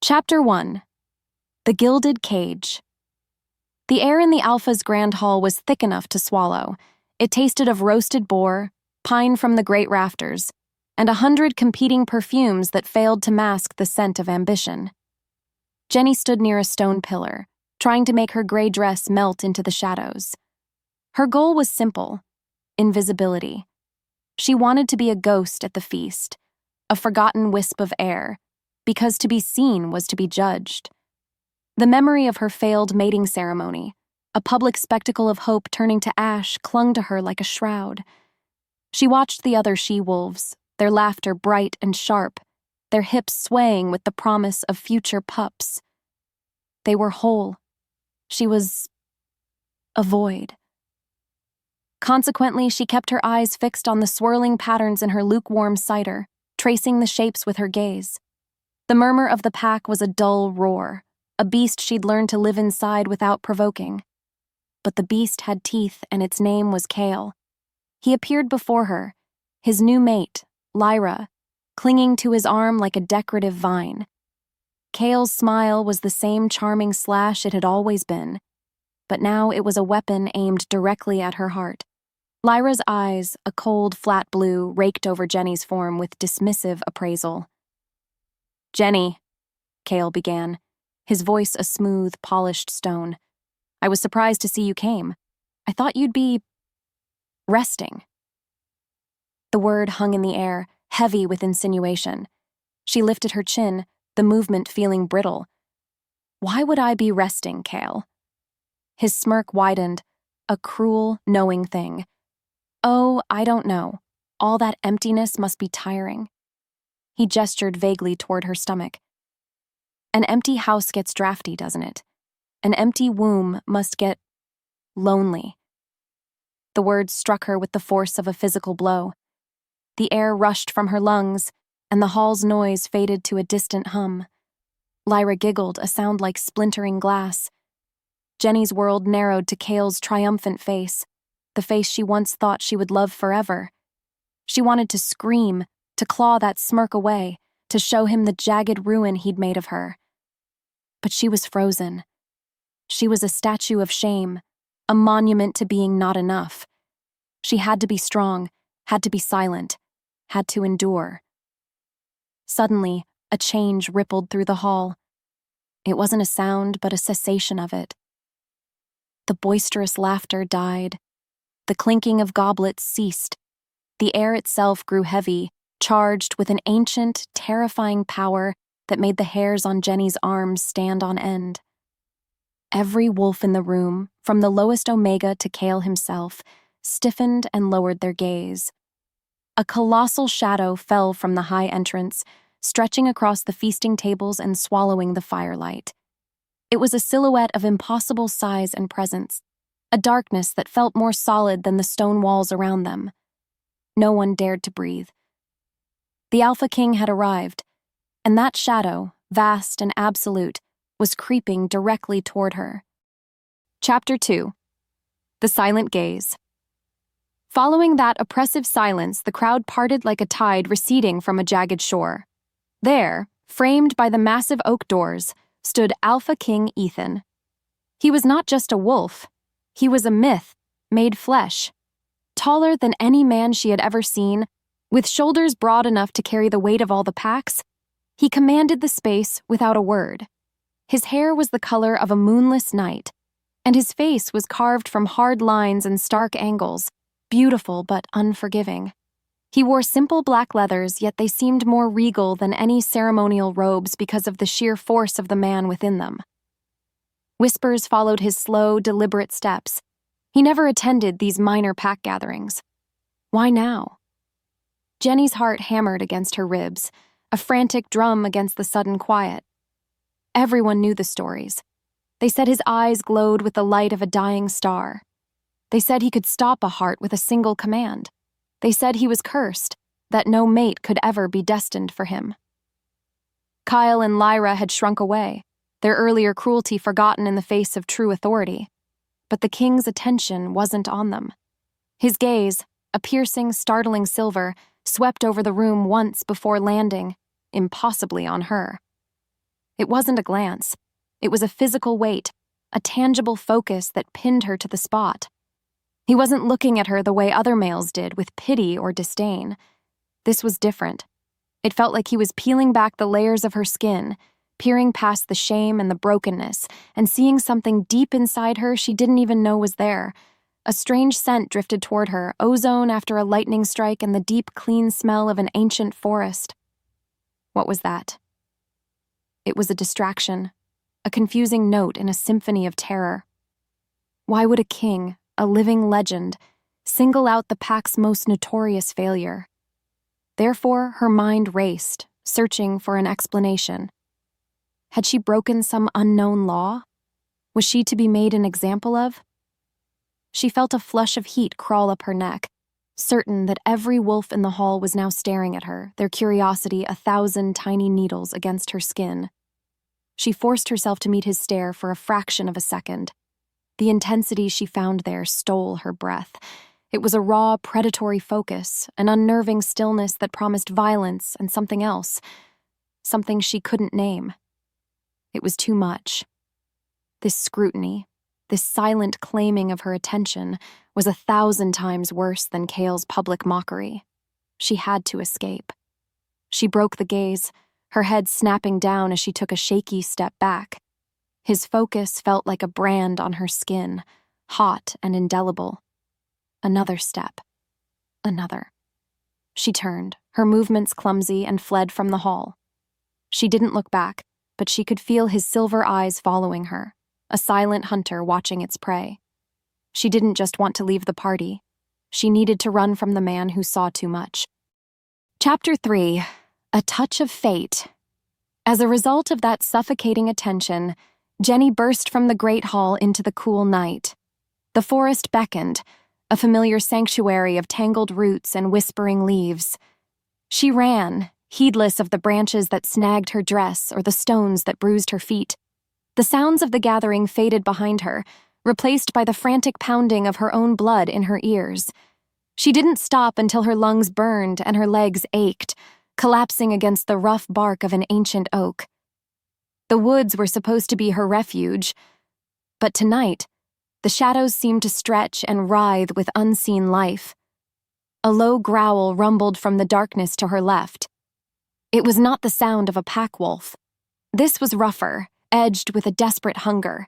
Chapter 1. The Gilded Cage. The air in the Alpha's grand hall was thick enough to swallow. It tasted of roasted boar, pine from the great rafters, and 100 competing perfumes that failed to mask the scent of ambition. Jenny stood near a stone pillar, trying to make her gray dress melt into the shadows. Her goal was simple: invisibility. She wanted to be a ghost at the feast, a forgotten wisp of air, because to be seen was to be judged. The memory of her failed mating ceremony, a public spectacle of hope turning to ash, clung to her like a shroud. She watched the other she-wolves, their laughter bright and sharp, their hips swaying with the promise of future pups. They were whole. She was a void. Consequently, she kept her eyes fixed on the swirling patterns in her lukewarm cider, tracing the shapes with her gaze. The murmur of the pack was a dull roar, a beast she'd learned to live inside without provoking. But the beast had teeth, and its name was Kael. He appeared before her, his new mate, Lyra, clinging to his arm like a decorative vine. Kael's smile was the same charming slash it had always been, but now it was a weapon aimed directly at her heart. Lyra's eyes, a cold, flat blue, raked over Jenny's form with dismissive appraisal. "Jenny," Kael began, his voice a smooth, polished stone. "I was surprised to see you came. I thought you'd be resting." The word hung in the air, heavy with insinuation. She lifted her chin, the movement feeling brittle. "Why would I be resting, Kael?" His smirk widened, a cruel, knowing thing. "Oh, I don't know. All that emptiness must be tiring." He gestured vaguely toward her stomach. "An empty house gets drafty, doesn't it? An empty womb must get lonely." The words struck her with the force of a physical blow. The air rushed from her lungs, and the hall's noise faded to a distant hum. Lyra giggled, a sound like splintering glass. Jenny's world narrowed to Kael's triumphant face, the face she once thought she would love forever. She wanted to scream, to claw that smirk away, to show him the jagged ruin he'd made of her. But she was frozen. She was a statue of shame, a monument to being not enough. She had to be strong, had to be silent, had to endure. Suddenly, a change rippled through the hall. It wasn't a sound, but a cessation of it. The boisterous laughter died. The clinking of goblets ceased. The air itself grew heavy, charged with an ancient, terrifying power that made the hairs on Jenny's arms stand on end. Every wolf in the room, from the lowest Omega to Kael himself, stiffened and lowered their gaze. A colossal shadow fell from the high entrance, stretching across the feasting tables and swallowing the firelight. It was a silhouette of impossible size and presence, a darkness that felt more solid than the stone walls around them. No one dared to breathe. The Alpha King had arrived, and that shadow, vast and absolute, was creeping directly toward her. Chapter 2. The Silent Gaze. Following that oppressive silence, the crowd parted like a tide receding from a jagged shore. There, framed by the massive oak doors, stood Alpha King Ethan. He was not just a wolf. He was a myth, made flesh. Taller than any man she had ever seen, with shoulders broad enough to carry the weight of all the packs, he commanded the space without a word. His hair was the color of a moonless night, and his face was carved from hard lines and stark angles, beautiful but unforgiving. He wore simple black leathers, yet they seemed more regal than any ceremonial robes because of the sheer force of the man within them. Whispers followed his slow, deliberate steps. He never attended these minor pack gatherings. Why now? Jenny's heart hammered against her ribs, a frantic drum against the sudden quiet. Everyone knew the stories. They said his eyes glowed with the light of a dying star. They said he could stop a heart with a single command. They said he was cursed, that no mate could ever be destined for him. Kael and Lyra had shrunk away, their earlier cruelty forgotten in the face of true authority. But the king's attention wasn't on them. His gaze, a piercing, startling silver, swept over the room once before landing, impossibly on her. It wasn't a glance. It was a physical weight, a tangible focus that pinned her to the spot. He wasn't looking at her the way other males did, with pity or disdain. This was different. It felt like he was peeling back the layers of her skin, peering past the shame and the brokenness, and seeing something deep inside her she didn't even know was there. A strange scent drifted toward her, ozone after a lightning strike and the deep, clean smell of an ancient forest. What was that? It was a distraction, a confusing note in a symphony of terror. Why would a king, a living legend, single out the pack's most notorious failure? Therefore, her mind raced, searching for an explanation. Had she broken some unknown law? Was she to be made an example of? She felt a flush of heat crawl up her neck, certain that every wolf in the hall was now staring at her, their curiosity 1,000 tiny needles against her skin. She forced herself to meet his stare for a fraction of a second. The intensity she found there stole her breath. It was a raw, predatory focus, an unnerving stillness that promised violence and something else, something she couldn't name. It was too much. This scrutiny, this silent claiming of her attention, was 1,000 times worse than Kael's public mockery. She had to escape. She broke the gaze, her head snapping down as she took a shaky step back. His focus felt like a brand on her skin, hot and indelible. Another step. Another. She turned, her movements clumsy, and fled from the hall. She didn't look back, but she could feel his silver eyes following her, a silent hunter watching its prey. She didn't just want to leave the party. She needed to run from the man who saw too much. Chapter 3. A Touch of Fate. As a result of that suffocating attention, Jenny burst from the great hall into the cool night. The forest beckoned, a familiar sanctuary of tangled roots and whispering leaves. She ran, heedless of the branches that snagged her dress or the stones that bruised her feet. The sounds of the gathering faded behind her, replaced by the frantic pounding of her own blood in her ears. She didn't stop until her lungs burned and her legs ached, collapsing against the rough bark of an ancient oak. The woods were supposed to be her refuge, but tonight, the shadows seemed to stretch and writhe with unseen life. A low growl rumbled from the darkness to her left. It was not the sound of a pack wolf. This was rougher, edged with a desperate hunger.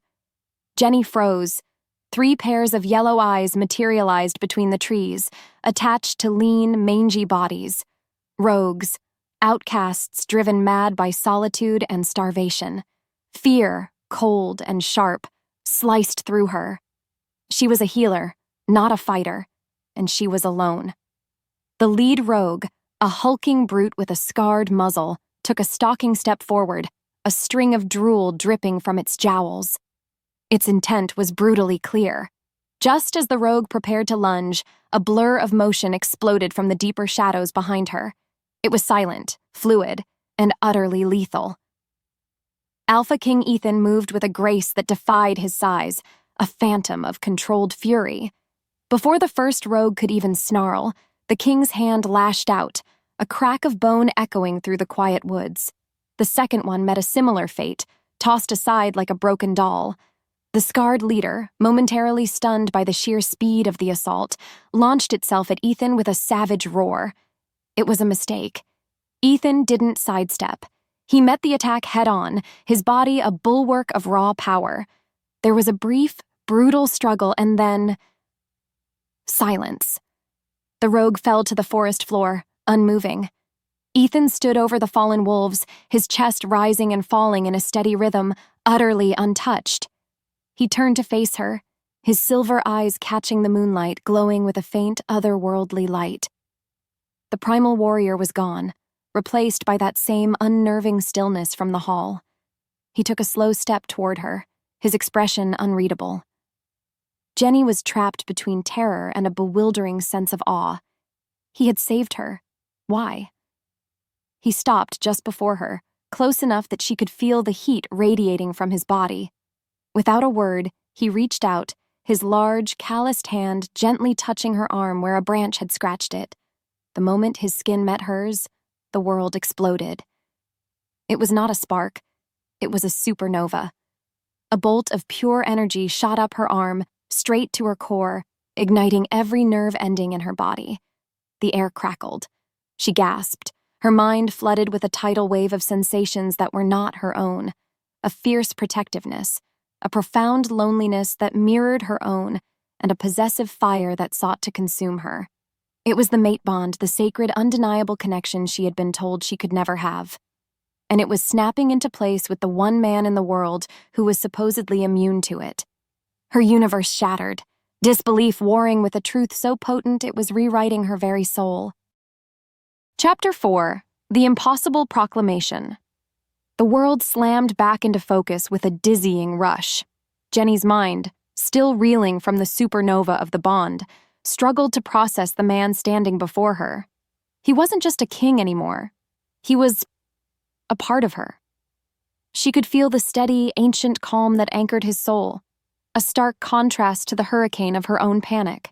Jenny froze. 3 pairs of yellow eyes materialized between the trees, attached to lean, mangy bodies. Rogues, outcasts driven mad by solitude and starvation. Fear, cold and sharp, sliced through her. She was a healer, not a fighter, and she was alone. The lead rogue, a hulking brute with a scarred muzzle, took a stalking step forward, a string of drool dripping from its jowls. Its intent was brutally clear. Just as the rogue prepared to lunge, a blur of motion exploded from the deeper shadows behind her. It was silent, fluid, and utterly lethal. Alpha King Ethan moved with a grace that defied his size, a phantom of controlled fury. Before the first rogue could even snarl, the king's hand lashed out, a crack of bone echoing through the quiet woods. The second one met a similar fate, tossed aside like a broken doll. The scarred leader, momentarily stunned by the sheer speed of the assault, launched itself at Ethan with a savage roar. It was a mistake. Ethan didn't sidestep. He met the attack head-on, his body a bulwark of raw power. There was a brief, brutal struggle, and then... silence. The rogue fell to the forest floor, unmoving. Ethan stood over the fallen wolves, his chest rising and falling in a steady rhythm, utterly untouched. He turned to face her, his silver eyes catching the moonlight, glowing with a faint, otherworldly light. The primal warrior was gone, replaced by that same unnerving stillness from the hall. He took a slow step toward her, his expression unreadable. Jenny was trapped between terror and a bewildering sense of awe. He had saved her. Why? He stopped just before her, close enough that she could feel the heat radiating from his body. Without a word, he reached out, his large, calloused hand gently touching her arm where a branch had scratched it. The moment his skin met hers, the world exploded. It was not a spark. It was a supernova. A bolt of pure energy shot up her arm, straight to her core, igniting every nerve ending in her body. The air crackled. She gasped, her mind flooded with a tidal wave of sensations that were not her own. A fierce protectiveness, a profound loneliness that mirrored her own, and a possessive fire that sought to consume her. It was the mate bond, the sacred, undeniable connection she had been told she could never have. And it was snapping into place with the one man in the world who was supposedly immune to it. Her universe shattered, disbelief warring with a truth so potent it was rewriting her very soul. Chapter 4: The Impossible Proclamation. The world slammed back into focus with a dizzying rush. Jenny's mind, still reeling from the supernova of the bond, struggled to process the man standing before her. He wasn't just a king anymore. He was a part of her. She could feel the steady, ancient calm that anchored his soul, a stark contrast to the hurricane of her own panic.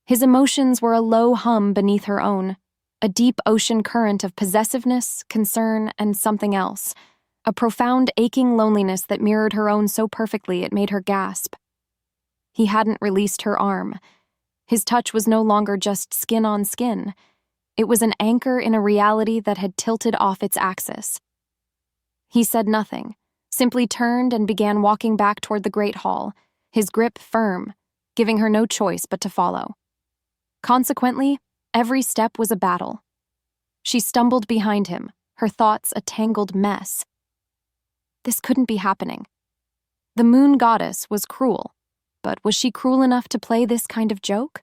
His emotions were a low hum beneath her own, a deep ocean current of possessiveness, concern, and something else, a profound aching loneliness that mirrored her own so perfectly it made her gasp. He hadn't released her arm. His touch was no longer just skin on skin. It was an anchor in a reality that had tilted off its axis. He said nothing, simply turned and began walking back toward the great hall, his grip firm, giving her no choice but to follow. Consequently, every step was a battle. She stumbled behind him, her thoughts a tangled mess. This couldn't be happening. The moon goddess was cruel, but was she cruel enough to play this kind of joke?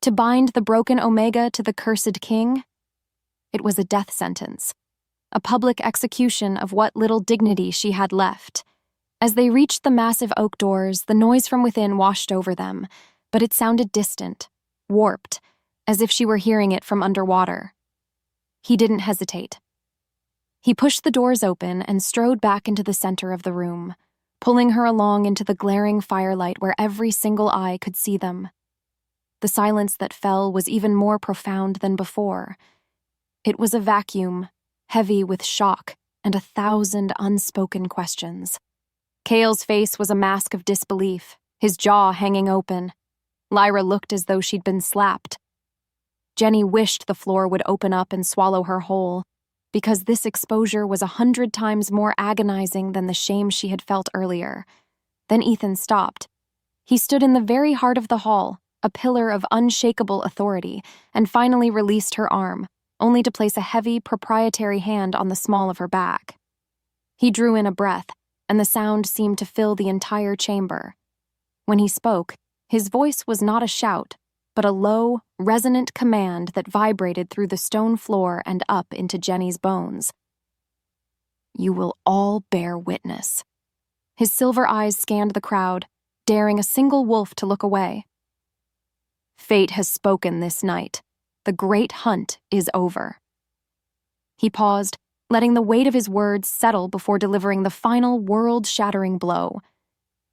To bind the broken Omega to the cursed king? It was a death sentence, a public execution of what little dignity she had left. As they reached the massive oak doors, the noise from within washed over them, but it sounded distant, warped, as if she were hearing it from underwater. He didn't hesitate. He pushed the doors open and strode back into the center of the room, pulling her along into the glaring firelight where every single eye could see them. The silence that fell was even more profound than before. It was a vacuum, heavy with shock and 1,000 unspoken questions. Kael's face was a mask of disbelief, his jaw hanging open. Lyra looked as though she'd been slapped. Jenny wished the floor would open up and swallow her whole, because this exposure was 100 times more agonizing than the shame she had felt earlier. Then Ethan stopped. He stood in the very heart of the hall, a pillar of unshakable authority, and finally released her arm, only to place a heavy, proprietary hand on the small of her back. He drew in a breath, and the sound seemed to fill the entire chamber. When he spoke, his voice was not a shout, but a low, resonant command that vibrated through the stone floor and up into Jenny's bones. "You will all bear witness." His silver eyes scanned the crowd, daring a single wolf to look away. "Fate has spoken this night. The great hunt is over." He paused, letting the weight of his words settle before delivering the final world-shattering blow.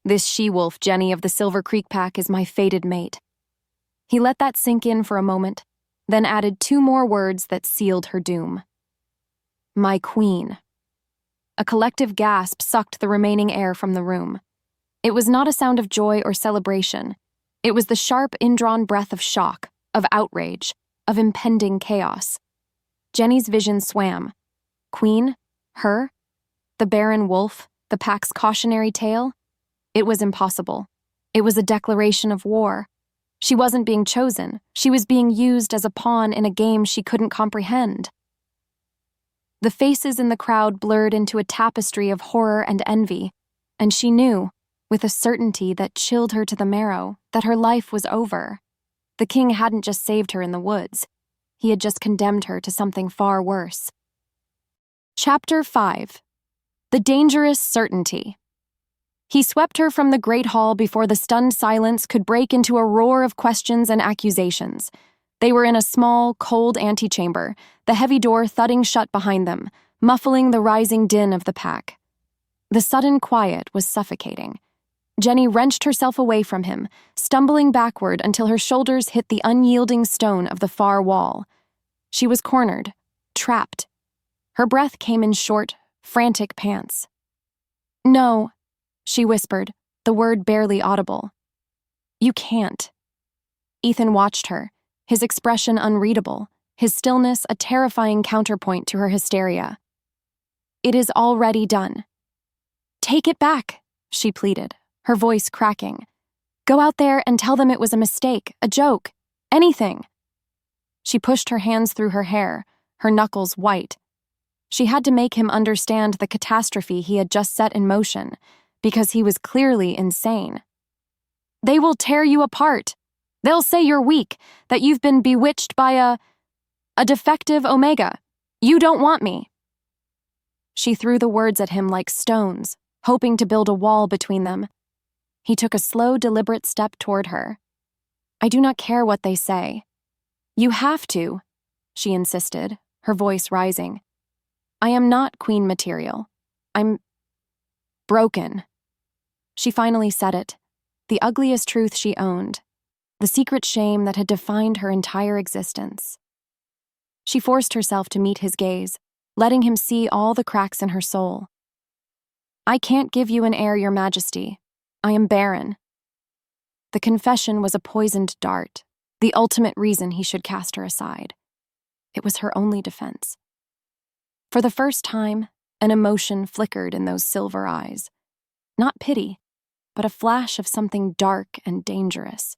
"This she-wolf Jenny of the Silver Creek Pack is my fated mate." He let that sink in for a moment, then added 2 more words that sealed her doom. "My queen." A collective gasp sucked the remaining air from the room. It was not a sound of joy or celebration. It was the sharp, indrawn breath of shock, of outrage, of impending chaos. Jenny's vision swam. Queen? Her? The barren wolf? The pack's cautionary tale? It was impossible. It was a declaration of war. She wasn't being chosen. She was being used as a pawn in a game she couldn't comprehend. The faces in the crowd blurred into a tapestry of horror and envy, and she knew, with a certainty that chilled her to the marrow, that her life was over. The king hadn't just saved her in the woods. He had just condemned her to something far worse. Chapter 5: The Dangerous Certainty. He swept her from the great hall before the stunned silence could break into a roar of questions and accusations. They were in a small, cold antechamber, the heavy door thudding shut behind them, muffling the rising din of the pack. The sudden quiet was suffocating. Jenny wrenched herself away from him, stumbling backward until her shoulders hit the unyielding stone of the far wall. She was cornered, trapped. Her breath came in short, frantic pants. "No," she whispered, the word barely audible. "You can't." Ethan watched her, his expression unreadable, his stillness a terrifying counterpoint to her hysteria. "It is already done." "Take it back," she pleaded, her voice cracking. "Go out there and tell them it was a mistake, a joke, anything." She pushed her hands through her hair, her knuckles white. She had to make him understand the catastrophe he had just set in motion, because he was clearly insane. "They will tear you apart. They'll say you're weak, that you've been bewitched by a defective Omega. You don't want me." She threw the words at him like stones, hoping to build a wall between them. He took a slow, deliberate step toward her. "I do not care what they say." "You have to," she insisted, her voice rising. "I am not queen material. I'm broken." She finally said it, the ugliest truth she owned, the secret shame that had defined her entire existence. She forced herself to meet his gaze, letting him see all the cracks in her soul. "I can't give you an heir, Your Majesty. I am barren." The confession was a poisoned dart, the ultimate reason he should cast her aside. It was her only defense. For the first time, an emotion flickered in those silver eyes. Not pity, but a flash of something dark and dangerous.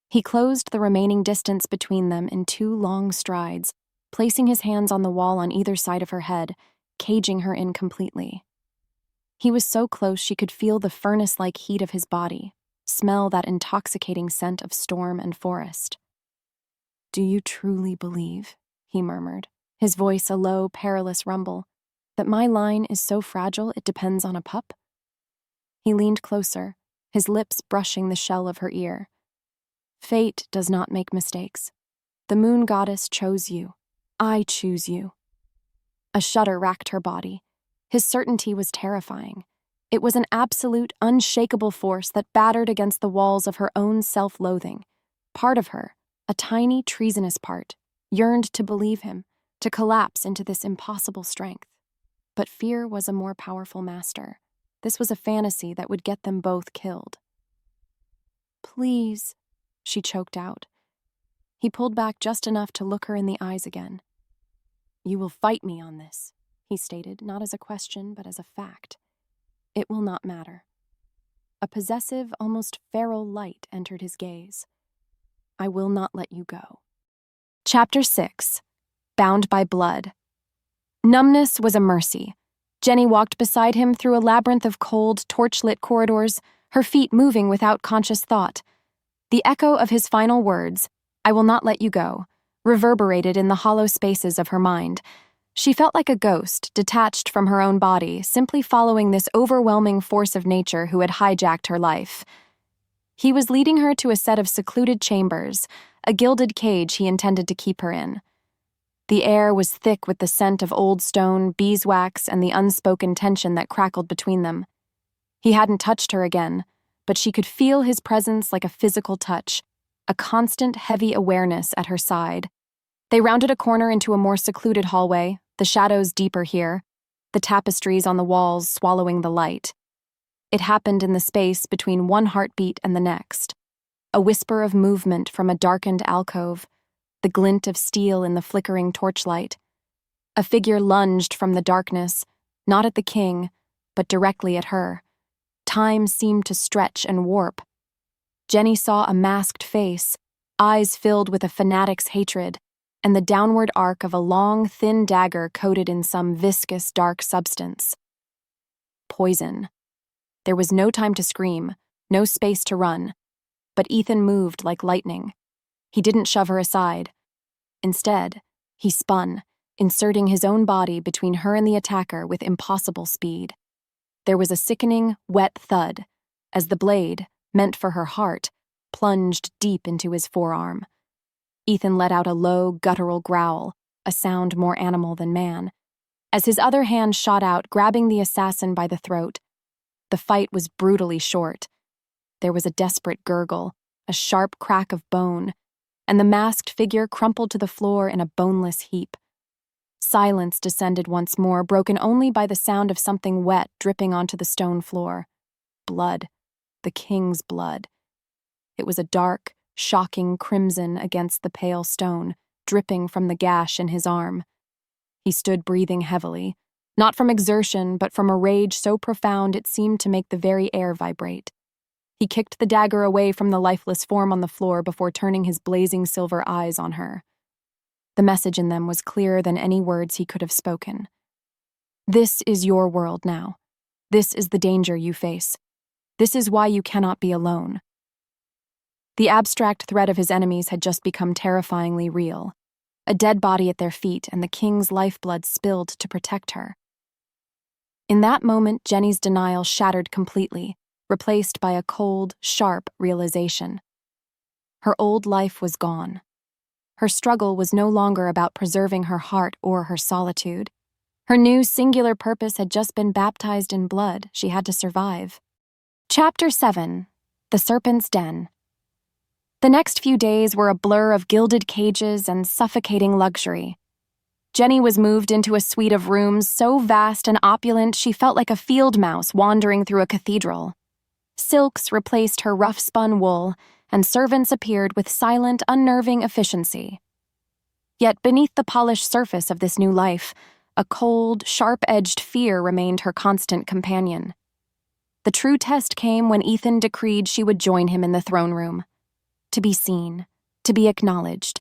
He closed the remaining distance between them in 2 long strides, placing his hands on the wall on either side of her head, caging her in completely. He was so close she could feel the furnace-like heat of his body, smell that intoxicating scent of storm and forest. "Do you truly believe," he murmured, his voice a low, perilous rumble, "that my line is so fragile it depends on a pup?" He leaned closer, his lips brushing the shell of her ear. "Fate does not make mistakes. The moon goddess chose you. I choose you." A shudder racked her body. His certainty was terrifying. It was an absolute, unshakable force that battered against the walls of her own self-loathing. Part of her, a tiny, treasonous part, yearned to believe him, to collapse into this impossible strength. But fear was a more powerful master. This was a fantasy that would get them both killed. "Please," she choked out. He pulled back just enough to look her in the eyes again. "You will fight me on this," he stated, not as a question, but as a fact. "It will not matter." A possessive, almost feral light entered his gaze. "I will not let you go." Chapter 6. Bound by Blood. Numbness was a mercy. Jenny walked beside him through a labyrinth of cold, torch-lit corridors, her feet moving without conscious thought. The echo of his final words, "I will not let you go," reverberated in the hollow spaces of her mind. She felt like a ghost, detached from her own body, simply following this overwhelming force of nature who had hijacked her life. He was leading her to a set of secluded chambers, a gilded cage he intended to keep her in. The air was thick with the scent of old stone, beeswax, and the unspoken tension that crackled between them. He hadn't touched her again, but she could feel his presence like a physical touch, a constant, heavy awareness at her side. They rounded a corner into a more secluded hallway, the shadows deeper here, the tapestries on the walls swallowing the light. It happened in the space between one heartbeat and the next. A whisper of movement from a darkened alcove, the glint of steel in the flickering torchlight. A figure lunged from the darkness, not at the king, but directly at her. Time seemed to stretch and warp. Jenny saw a masked face, eyes filled with a fanatic's hatred, and the downward arc of a long, thin dagger coated in some viscous, dark substance. Poison. There was no time to scream, no space to run, but Ethan moved like lightning. He didn't shove her aside. Instead, he spun, inserting his own body between her and the attacker with impossible speed. There was a sickening, wet thud, as the blade, meant for her heart, plunged deep into his forearm. Ethan let out a low, guttural growl, a sound more animal than man, as his other hand shot out, grabbing the assassin by the throat. The fight was brutally short. There was a desperate gurgle, a sharp crack of bone, and the masked figure crumpled to the floor in a boneless heap. Silence descended once more, broken only by the sound of something wet dripping onto the stone floor. Blood. The king's blood. It was a dark, shocking crimson against the pale stone, dripping from the gash in his arm. He stood breathing heavily, not from exertion, but from a rage so profound it seemed to make the very air vibrate. He kicked the dagger away from the lifeless form on the floor before turning his blazing silver eyes on her. The message in them was clearer than any words he could have spoken. This is your world now. This is the danger you face. This is why you cannot be alone. The abstract threat of his enemies had just become terrifyingly real. A dead body at their feet and the king's lifeblood spilled to protect her. In that moment, Jenny's denial shattered completely, replaced by a cold, sharp realization. Her old life was gone. Her struggle was no longer about preserving her heart or her solitude. Her new singular purpose had just been baptized in blood she had to survive. Chapter 7. The Serpent's Den. The next few days were a blur of gilded cages and suffocating luxury. Jenny was moved into a suite of rooms so vast and opulent she felt like a field mouse wandering through a cathedral. Silks replaced her rough-spun wool, and servants appeared with silent, unnerving efficiency. Yet beneath the polished surface of this new life, a cold, sharp-edged fear remained her constant companion. The true test came when Ethan decreed she would join him in the throne room. To be seen, to be acknowledged.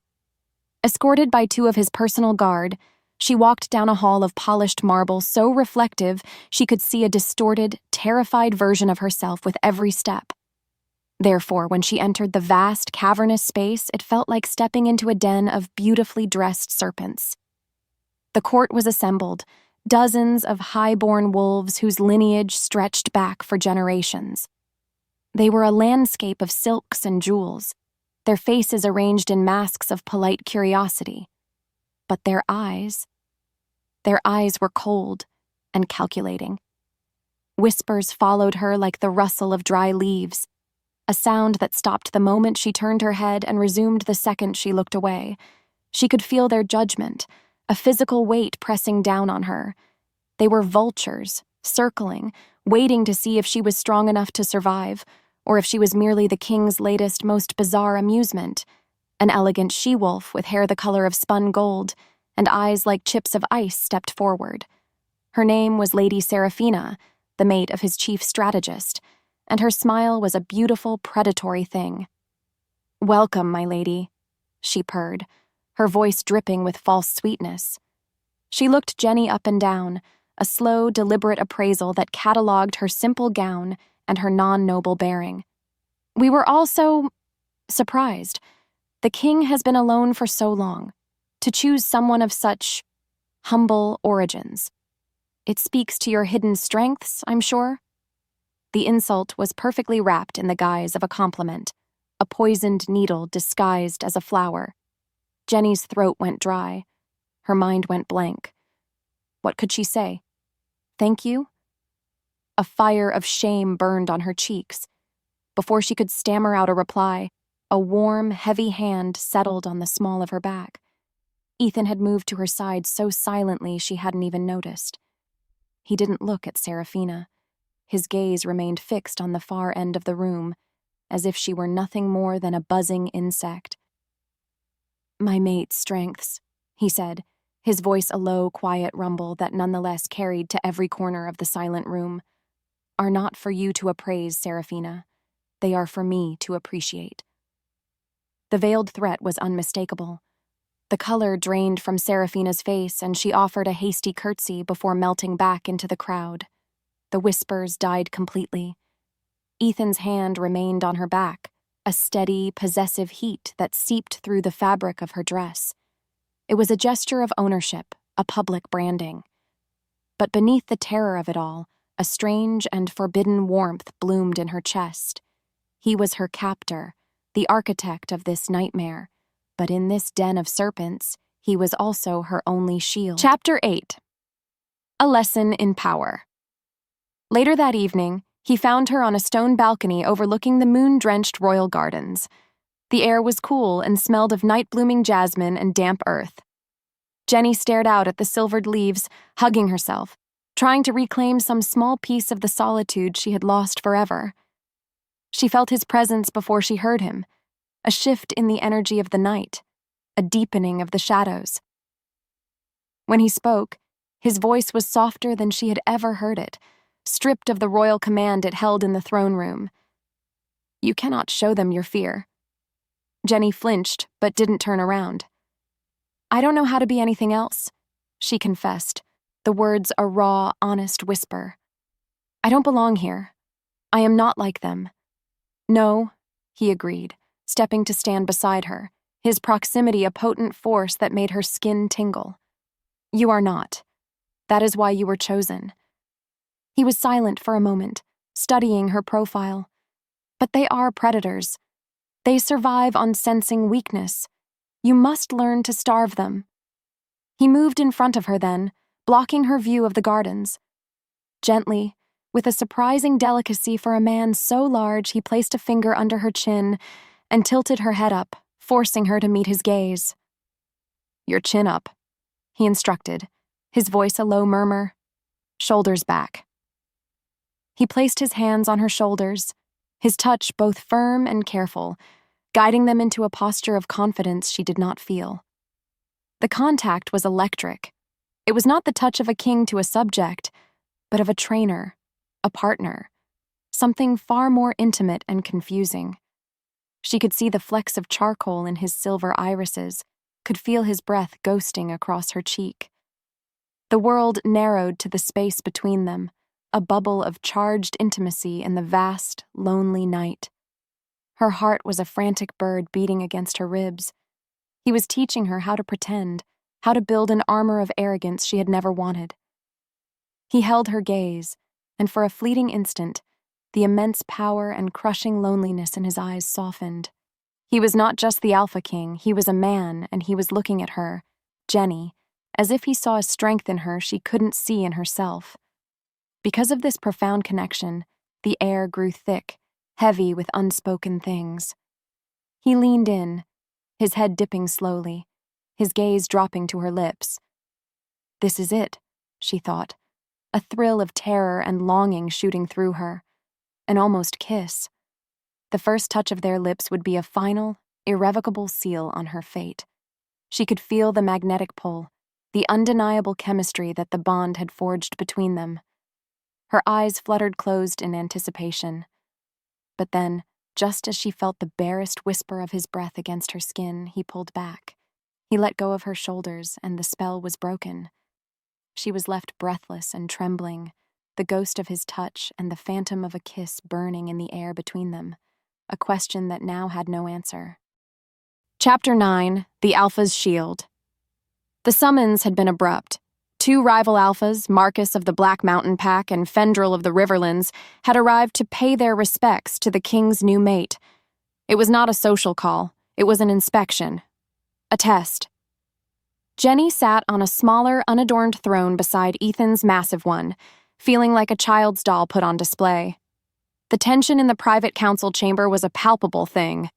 Escorted by two of his personal guard, she walked down a hall of polished marble so reflective she could see a distorted, terrified version of herself with every step. Therefore, when she entered the vast, cavernous space, it felt like stepping into a den of beautifully dressed serpents. The court was assembled, dozens of high-born wolves whose lineage stretched back for generations. They were a landscape of silks and jewels, their faces arranged in masks of polite curiosity. But their eyes were cold and calculating. Whispers followed her like the rustle of dry leaves, a sound that stopped the moment she turned her head and resumed the second she looked away. She could feel their judgment, a physical weight pressing down on her. They were vultures, circling, waiting to see if she was strong enough to survive, or if she was merely the king's latest, most bizarre amusement. An elegant she-wolf with hair the color of spun gold and eyes like chips of ice stepped forward. Her name was Lady Seraphina, the mate of his chief strategist, and her smile was a beautiful, predatory thing. "Welcome, my lady," she purred, her voice dripping with false sweetness. She looked Jenny up and down, a slow, deliberate appraisal that catalogued her simple gown and her non-noble bearing. "We were all so surprised. The king has been alone for so long. To choose someone of such humble origins. It speaks to your hidden strengths, I'm sure." The insult was perfectly wrapped in the guise of a compliment, a poisoned needle disguised as a flower. Jenny's throat went dry. Her mind went blank. What could she say? Thank you? A fire of shame burned on her cheeks. Before she could stammer out a reply, a warm, heavy hand settled on the small of her back. Ethan had moved to her side so silently she hadn't even noticed. He didn't look at Seraphina. His gaze remained fixed on the far end of the room, as if she were nothing more than a buzzing insect. "My mate's strengths," he said, his voice a low, quiet rumble that nonetheless carried to every corner of the silent room, "are not for you to appraise, Seraphina. They are for me to appreciate." The veiled threat was unmistakable. The color drained from Seraphina's face, and she offered a hasty curtsy before melting back into the crowd. The whispers died completely. Ethan's hand remained on her back, a steady, possessive heat that seeped through the fabric of her dress. It was a gesture of ownership, a public branding. But beneath the terror of it all, a strange and forbidden warmth bloomed in her chest. He was her captor, the architect of this nightmare, but in this den of serpents, he was also her only shield. Chapter 8. A Lesson in Power. Later that evening, he found her on a stone balcony overlooking the moon-drenched royal gardens. The air was cool and smelled of night-blooming jasmine and damp earth. Jenny stared out at the silvered leaves, hugging herself, trying to reclaim some small piece of the solitude she had lost forever. She felt his presence before she heard him, a shift in the energy of the night, a deepening of the shadows. When he spoke, his voice was softer than she had ever heard it, stripped of the royal command it held in the throne room. "You cannot show them your fear." Jenny flinched, but didn't turn around. "I don't know how to be anything else," she confessed, the words a raw, honest whisper. "I don't belong here. I am not like them." "No," he agreed, stepping to stand beside her, his proximity a potent force that made her skin tingle. "You are not. That is why you were chosen." He was silent for a moment, studying her profile. "But they are predators. They survive on sensing weakness. You must learn to starve them." He moved in front of her then, blocking her view of the gardens. Gently, with a surprising delicacy for a man so large, he placed a finger under her chin and tilted her head up, forcing her to meet his gaze. "Your chin up," he instructed, his voice a low murmur. "Shoulders back." He placed his hands on her shoulders, his touch both firm and careful, guiding them into a posture of confidence she did not feel. The contact was electric. It was not the touch of a king to a subject, but of a trainer, a partner, something far more intimate and confusing. She could see the flecks of charcoal in his silver irises, could feel his breath ghosting across her cheek. The world narrowed to the space between them, a bubble of charged intimacy in the vast, lonely night. Her heart was a frantic bird beating against her ribs. He was teaching her how to pretend, how to build an armor of arrogance she had never wanted. He held her gaze, and for a fleeting instant, the immense power and crushing loneliness in his eyes softened. He was not just the Alpha King, he was a man, and he was looking at her, Jenny, as if he saw a strength in her she couldn't see in herself. Because of this profound connection, the air grew thick, heavy with unspoken things. He leaned in, his head dipping slowly, his gaze dropping to her lips. This is it, she thought, a thrill of terror and longing shooting through her, an almost kiss. The first touch of their lips would be a final, irrevocable seal on her fate. She could feel the magnetic pull, the undeniable chemistry that the bond had forged between them. Her eyes fluttered closed in anticipation. But then, just as she felt the barest whisper of his breath against her skin, he pulled back. He let go of her shoulders, and the spell was broken. She was left breathless and trembling, the ghost of his touch and the phantom of a kiss burning in the air between them, a question that now had no answer. Chapter 9: The Alpha's Shield. The summons had been abrupt. Two rival alphas, Marcus of the Black Mountain Pack and Fendril of the Riverlands, had arrived to pay their respects to the king's new mate. It was not a social call, it was an inspection. A test. Jenny sat on a smaller, unadorned throne beside Ethan's massive one, feeling like a child's doll put on display. The tension in the private council chamber was a palpable thing,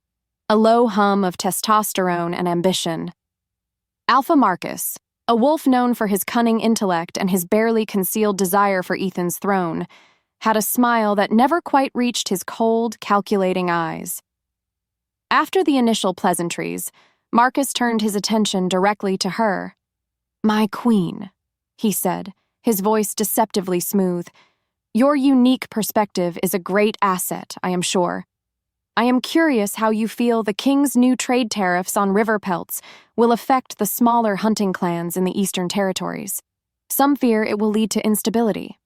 a low hum of testosterone and ambition. Alpha Marcus, a wolf known for his cunning intellect and his barely concealed desire for Ethan's throne, had a smile that never quite reached his cold, calculating eyes. After the initial pleasantries, Marcus turned his attention directly to her. "My queen," he said, his voice deceptively smooth. "Your unique perspective is a great asset, I am sure. I am curious how you feel the king's new trade tariffs on river pelts will affect the smaller hunting clans in the Eastern Territories. Some fear it will lead to instability."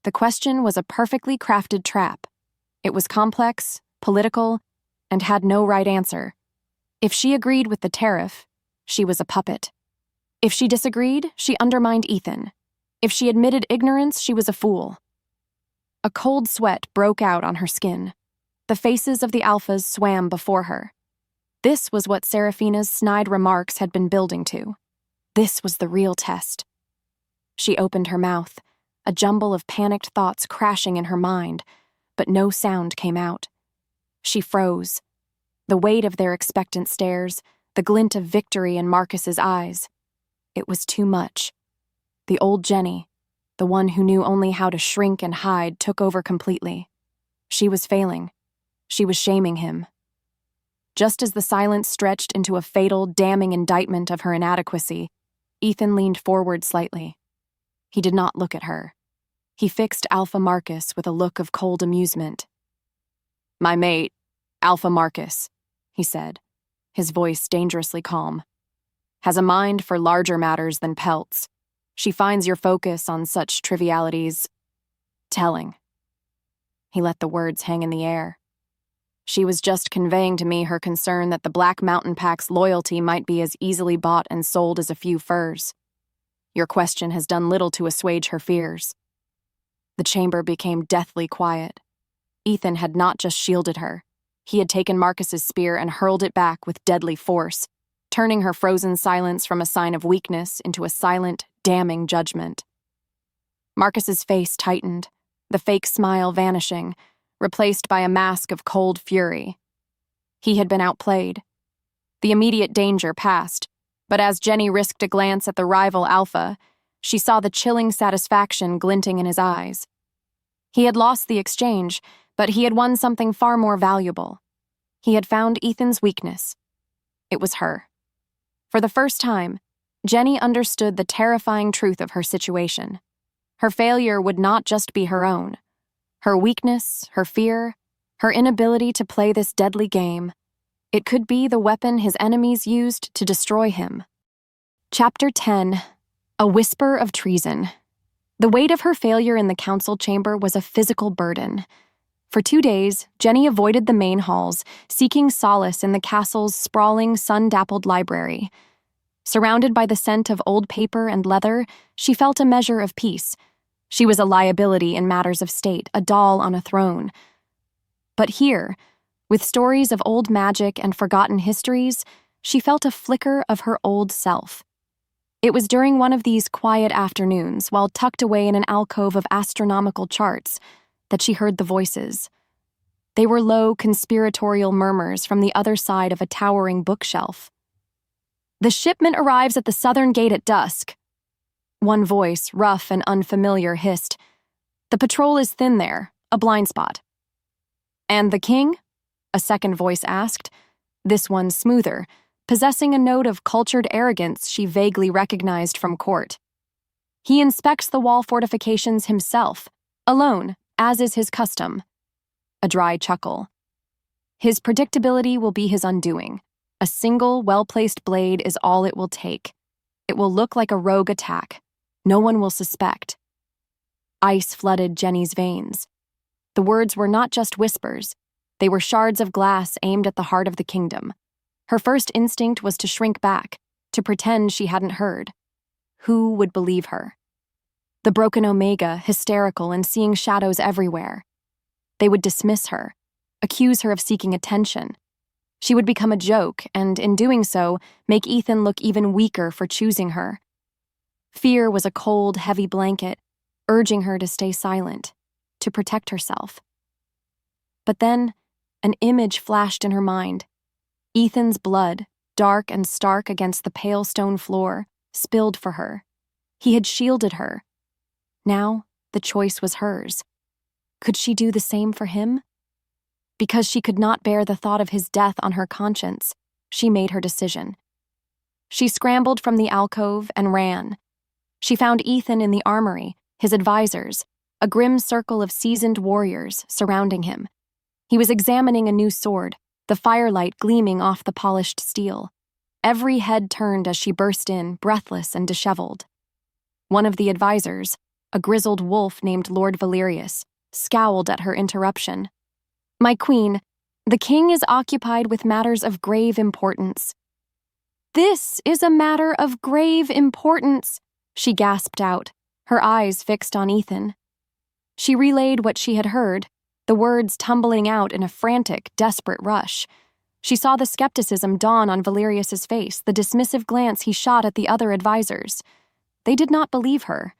The question was a perfectly crafted trap. It was complex, political, and had no right answer. If she agreed with the tariff, she was a puppet. If she disagreed, she undermined Ethan. If she admitted ignorance, she was a fool. A cold sweat broke out on her skin. The faces of the alphas swam before her. This was what Seraphina's snide remarks had been building to. This was the real test. She opened her mouth, a jumble of panicked thoughts crashing in her mind, but no sound came out. She froze. The weight of their expectant stares, the glint of victory in Marcus's eyes. It was too much. The old Jenny, the one who knew only how to shrink and hide, took over completely. She was failing. She was shaming him. Just as the silence stretched into a fatal, damning indictment of her inadequacy, Ethan leaned forward slightly. He did not look at her. He fixed Alpha Marcus with a look of cold amusement. "My mate, Alpha Marcus," he said, his voice dangerously calm, "has a mind for larger matters than pelts. She finds your focus on such trivialities telling." He let the words hang in the air. "She was just conveying to me her concern that the Black Mountain Pack's loyalty might be as easily bought and sold as a few furs. Your question has done little to assuage her fears." The chamber became deathly quiet. Ethan had not just shielded her. He had taken Marcus's spear and hurled it back with deadly force, turning her frozen silence from a sign of weakness into a silent, damning judgment. Marcus's face tightened, the fake smile vanishing, replaced by a mask of cold fury. He had been outplayed. The immediate danger passed, but as Jenny risked a glance at the rival Alpha, she saw the chilling satisfaction glinting in his eyes. He had lost the exchange, but he had won something far more valuable. He had found Ethan's weakness. It was her. For the first time, Jenny understood the terrifying truth of her situation. Her failure would not just be her own. Her weakness, her fear, her inability to play this deadly game, it could be the weapon his enemies used to destroy him. Chapter 10. A Whisper of Treason. The weight of her failure in the council chamber was a physical burden. For 2 days, Jenny avoided the main halls, seeking solace in the castle's sprawling, sun-dappled library. Surrounded by the scent of old paper and leather, she felt a measure of peace. She was a liability in matters of state, a doll on a throne. But here, with stories of old magic and forgotten histories, she felt a flicker of her old self. It was during one of these quiet afternoons, while tucked away in an alcove of astronomical charts, that she heard the voices. They were low, conspiratorial murmurs from the other side of a towering bookshelf. "The shipment arrives at the southern gate at dusk." One voice, rough and unfamiliar, hissed, "The patrol is thin there, a blind spot." "And the king?" a second voice asked, this one smoother, possessing a note of cultured arrogance she vaguely recognized from court. "He inspects the wall fortifications himself, alone, as is his custom." A dry chuckle. "His predictability will be his undoing. A single, well-placed blade is all it will take. It will look like a rogue attack. No one will suspect." Ice flooded Jenny's veins. The words were not just whispers. They were shards of glass aimed at the heart of the kingdom. Her first instinct was to shrink back, to pretend she hadn't heard. Who would believe her? The broken Omega, hysterical and seeing shadows everywhere. They would dismiss her, accuse her of seeking attention. She would become a joke, and in doing so, make Ethan look even weaker for choosing her. Fear was a cold, heavy blanket, urging her to stay silent, to protect herself. But then, an image flashed in her mind. Ethan's blood, dark and stark against the pale stone floor, spilled for her. He had shielded her. Now, the choice was hers. Could she do the same for him? Because she could not bear the thought of his death on her conscience, she made her decision. She scrambled from the alcove and ran. She found Ethan in the armory, his advisors, a grim circle of seasoned warriors surrounding him. He was examining a new sword, the firelight gleaming off the polished steel. Every head turned as she burst in, breathless and disheveled. One of the advisors, a grizzled wolf named Lord Valerius, scowled at her interruption. "My queen, the king is occupied with matters of grave importance." "This is a matter of grave importance," she gasped out, her eyes fixed on Ethan. She relayed what she had heard, the words tumbling out in a frantic, desperate rush. She saw the skepticism dawn on Valerius's face, the dismissive glance he shot at the other advisors. They did not believe her.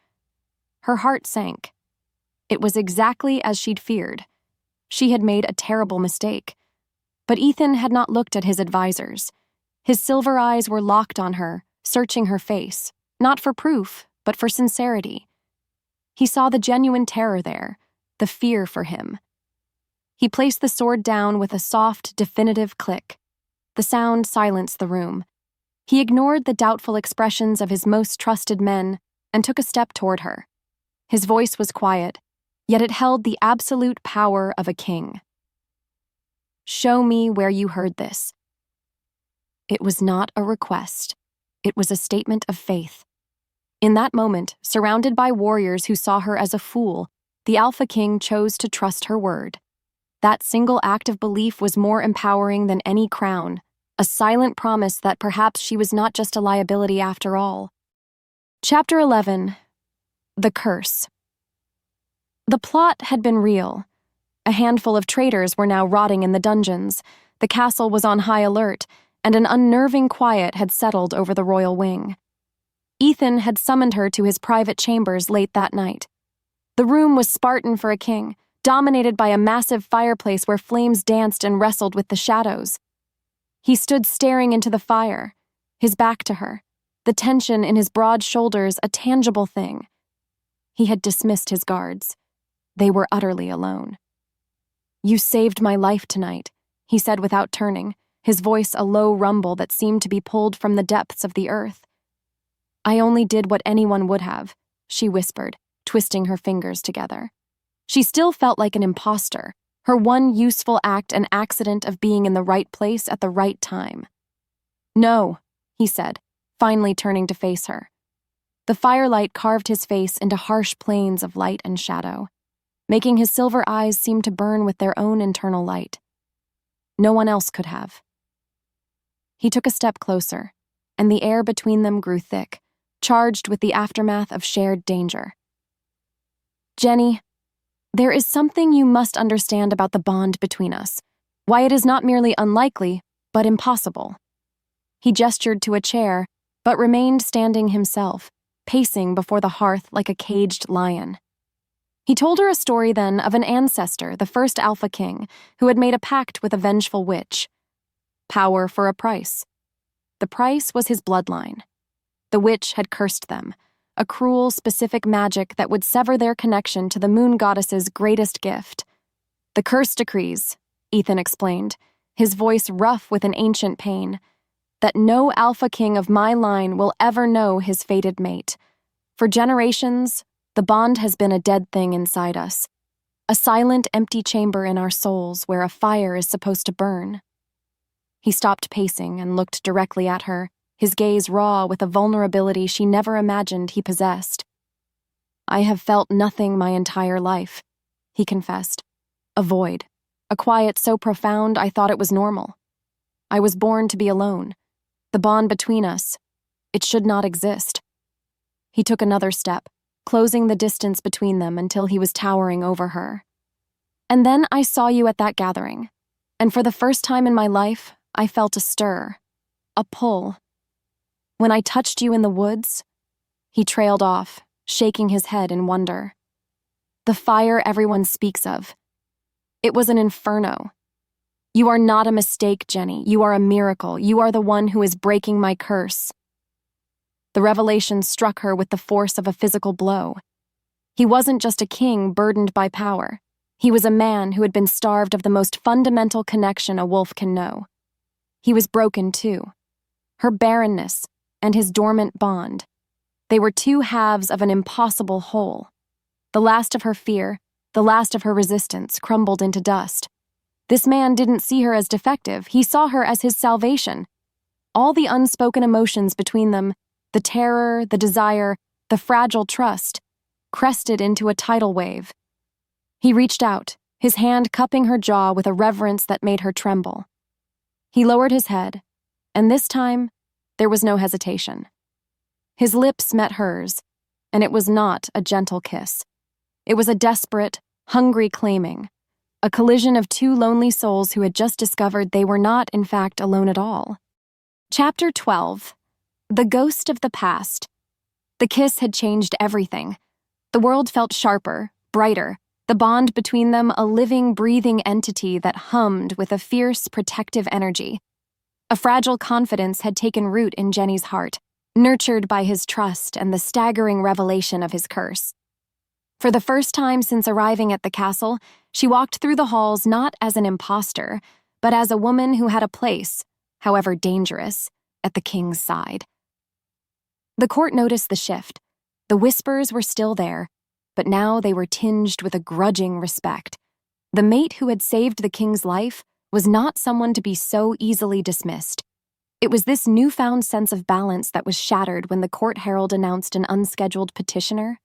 Her heart sank. It was exactly as she'd feared. She had made a terrible mistake. But Ethan had not looked at his advisors. His silver eyes were locked on her, searching her face, not for proof, but for sincerity. He saw the genuine terror there, the fear for him. He placed the sword down with a soft, definitive click. The sound silenced the room. He ignored the doubtful expressions of his most trusted men and took a step toward her. His voice was quiet, yet it held the absolute power of a king. "Show me where you heard this." It was not a request. It was a statement of faith. In that moment, surrounded by warriors who saw her as a fool, the Alpha King chose to trust her word. That single act of belief was more empowering than any crown, a silent promise that perhaps she was not just a liability after all. Chapter 11. The Curse. The plot had been real. A handful of traitors were now rotting in the dungeons, the castle was on high alert, and an unnerving quiet had settled over the royal wing. Ethan had summoned her to his private chambers late that night. The room was Spartan for a king, dominated by a massive fireplace where flames danced and wrestled with the shadows. He stood staring into the fire, his back to her, the tension in his broad shoulders a tangible thing. He had dismissed his guards. They were utterly alone. "You saved my life tonight," he said without turning, his voice a low rumble that seemed to be pulled from the depths of the earth. "I only did what anyone would have," she whispered, twisting her fingers together. She still felt like an imposter, her one useful act an accident of being in the right place at the right time. "No," he said, finally turning to face her. The firelight carved his face into harsh planes of light and shadow, making his silver eyes seem to burn with their own internal light. No one else could have. He took a step closer, and the air between them grew thick, charged with the aftermath of shared danger. "Jenny, there is something you must understand about the bond between us, why it is not merely unlikely, but impossible." He gestured to a chair, but remained standing himself, pacing before the hearth like a caged lion. He told her a story then of an ancestor, the first Alpha King, who had made a pact with a vengeful witch. Power for a price. The price was his bloodline. The witch had cursed them, a cruel, specific magic that would sever their connection to the moon goddess's greatest gift. "The curse decrees," Ethan explained, his voice rough with an ancient pain, "that no Alpha King of my line will ever know his fated mate. For generations, the bond has been a dead thing inside us, a silent, empty chamber in our souls where a fire is supposed to burn." He stopped pacing and looked directly at her, his gaze raw with a vulnerability she never imagined he possessed. "I have felt nothing my entire life," he confessed. "A void, a quiet so profound I thought it was normal. I was born to be alone. The bond between us, it should not exist." He took another step, closing the distance between them until he was towering over her. "And then I saw you at that gathering, and for the first time in my life, I felt a stir, a pull. When I touched you in the woods," he trailed off, shaking his head in wonder. "The fire everyone speaks of. It was an inferno. You are not a mistake, Jenny. You are a miracle. You are the one who is breaking my curse." The revelation struck her with the force of a physical blow. He wasn't just a king burdened by power. He was a man who had been starved of the most fundamental connection a wolf can know. He was broken, too. Her barrenness and his dormant bond. They were two halves of an impossible whole. The last of her fear, the last of her resistance, crumbled into dust. This man didn't see her as defective. He saw her as his salvation. All the unspoken emotions between them, the terror, the desire, the fragile trust, crested into a tidal wave. He reached out, his hand cupping her jaw with a reverence that made her tremble. He lowered his head, and this time, there was no hesitation. His lips met hers, and it was not a gentle kiss. It was a desperate, hungry claiming, a collision of two lonely souls who had just discovered they were not, in fact, alone at all. Chapter 12. The Ghost of the Past. The kiss had changed everything. The world felt sharper, brighter, the bond between them a living, breathing entity that hummed with a fierce, protective energy. A fragile confidence had taken root in Jenny's heart, nurtured by his trust and the staggering revelation of his curse. For the first time since arriving at the castle, she walked through the halls not as an imposter, but as a woman who had a place, however dangerous, at the king's side. The court noticed the shift. The whispers were still there, but now they were tinged with a grudging respect. The mate who had saved the king's life was not someone to be so easily dismissed. It was this newfound sense of balance that was shattered when the court herald announced an unscheduled petitioner.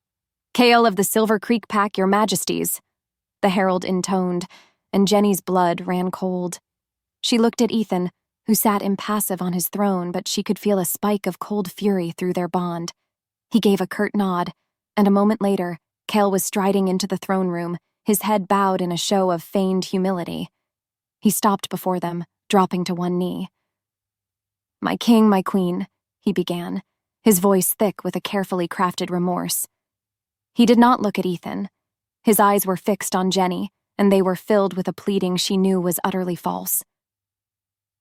"Kael of the Silver Creek Pack, your majesties," the herald intoned, and Jenny's blood ran cold. She looked at Ethan, who sat impassive on his throne, but she could feel a spike of cold fury through their bond. He gave a curt nod, and a moment later, Kael was striding into the throne room, his head bowed in a show of feigned humility. He stopped before them, dropping to one knee. "My king, my queen," he began, his voice thick with a carefully crafted remorse. He did not look at Ethan. His eyes were fixed on Jenny, and they were filled with a pleading she knew was utterly false.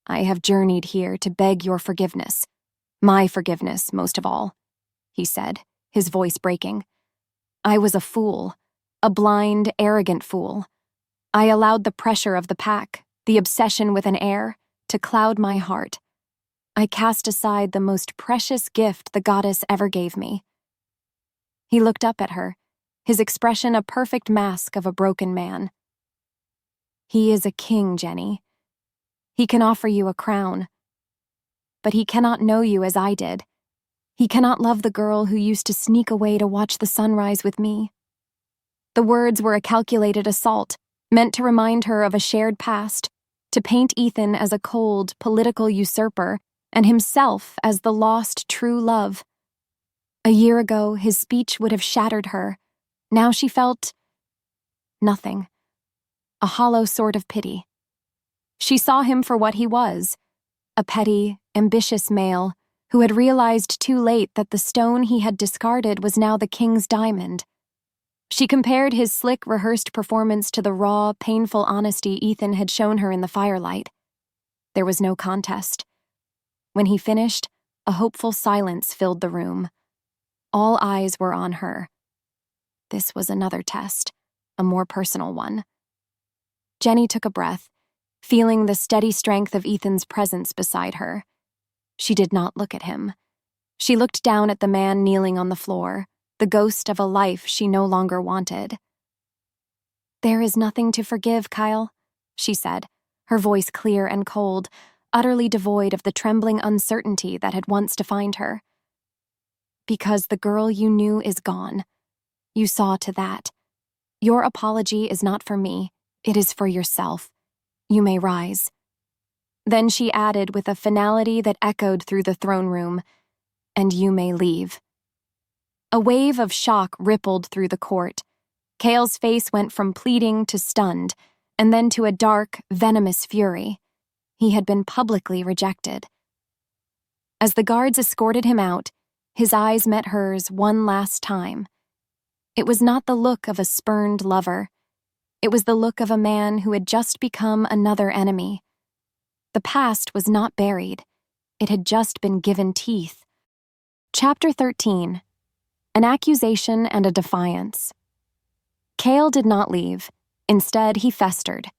"I have journeyed here to beg your forgiveness. My forgiveness, most of all," he said, his voice breaking. "I was a fool, a blind, arrogant fool. I allowed the pressure of the pack, the obsession with an heir, to cloud my heart. I cast aside the most precious gift the goddess ever gave me." He looked up at her, his expression a perfect mask of a broken man. "He is a king, Jenny. He can offer you a crown. But he cannot know you as I did. He cannot love the girl who used to sneak away to watch the sunrise with me." The words were a calculated assault, meant to remind her of a shared past, to paint Ethan as a cold, political usurper, and himself as the lost true love. A year ago, his speech would have shattered her. Now she felt nothing, a hollow sort of pity. She saw him for what he was, a petty, ambitious male who had realized too late that the stone he had discarded was now the king's diamond. She compared his slick, rehearsed performance to the raw, painful honesty Ethan had shown her in the firelight. There was no contest. When he finished, a hopeful silence filled the room. All eyes were on her. This was another test, a more personal one. Jenny took a breath, feeling the steady strength of Ethan's presence beside her. She did not look at him. She looked down at the man kneeling on the floor, the ghost of a life she no longer wanted. "There is nothing to forgive, Kael," she said, her voice clear and cold, utterly devoid of the trembling uncertainty that had once defined her. "Because the girl you knew is gone. You saw to that. Your apology is not for me, it is for yourself. You may rise." Then she added with a finality that echoed through the throne room, "And you may leave." A wave of shock rippled through the court. Kael's face went from pleading to stunned, and then to a dark, venomous fury. He had been publicly rejected. As the guards escorted him out, his eyes met hers one last time. It was not the look of a spurned lover. It was the look of a man who had just become another enemy. The past was not buried. It had just been given teeth. Chapter 13. An accusation and a defiance. Kael did not leave. Instead, he festered.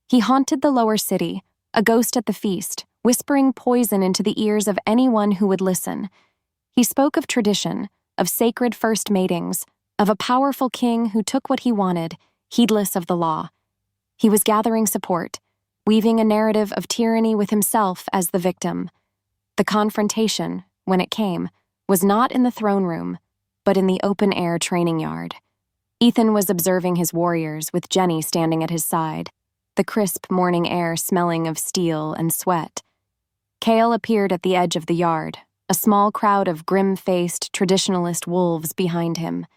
He haunted the lower city, a ghost at the feast, whispering poison into the ears of anyone who would listen. He spoke of tradition, of sacred first matings, of a powerful king who took what he wanted, heedless of the law. He was gathering support, weaving a narrative of tyranny with himself as the victim. The confrontation, when it came, was not in the throne room, but in the open-air training yard. Ethan was observing his warriors, with Jenny standing at his side, the crisp morning air smelling of steel and sweat. Kael appeared at the edge of the yard, a small crowd of grim-faced, traditionalist wolves behind him.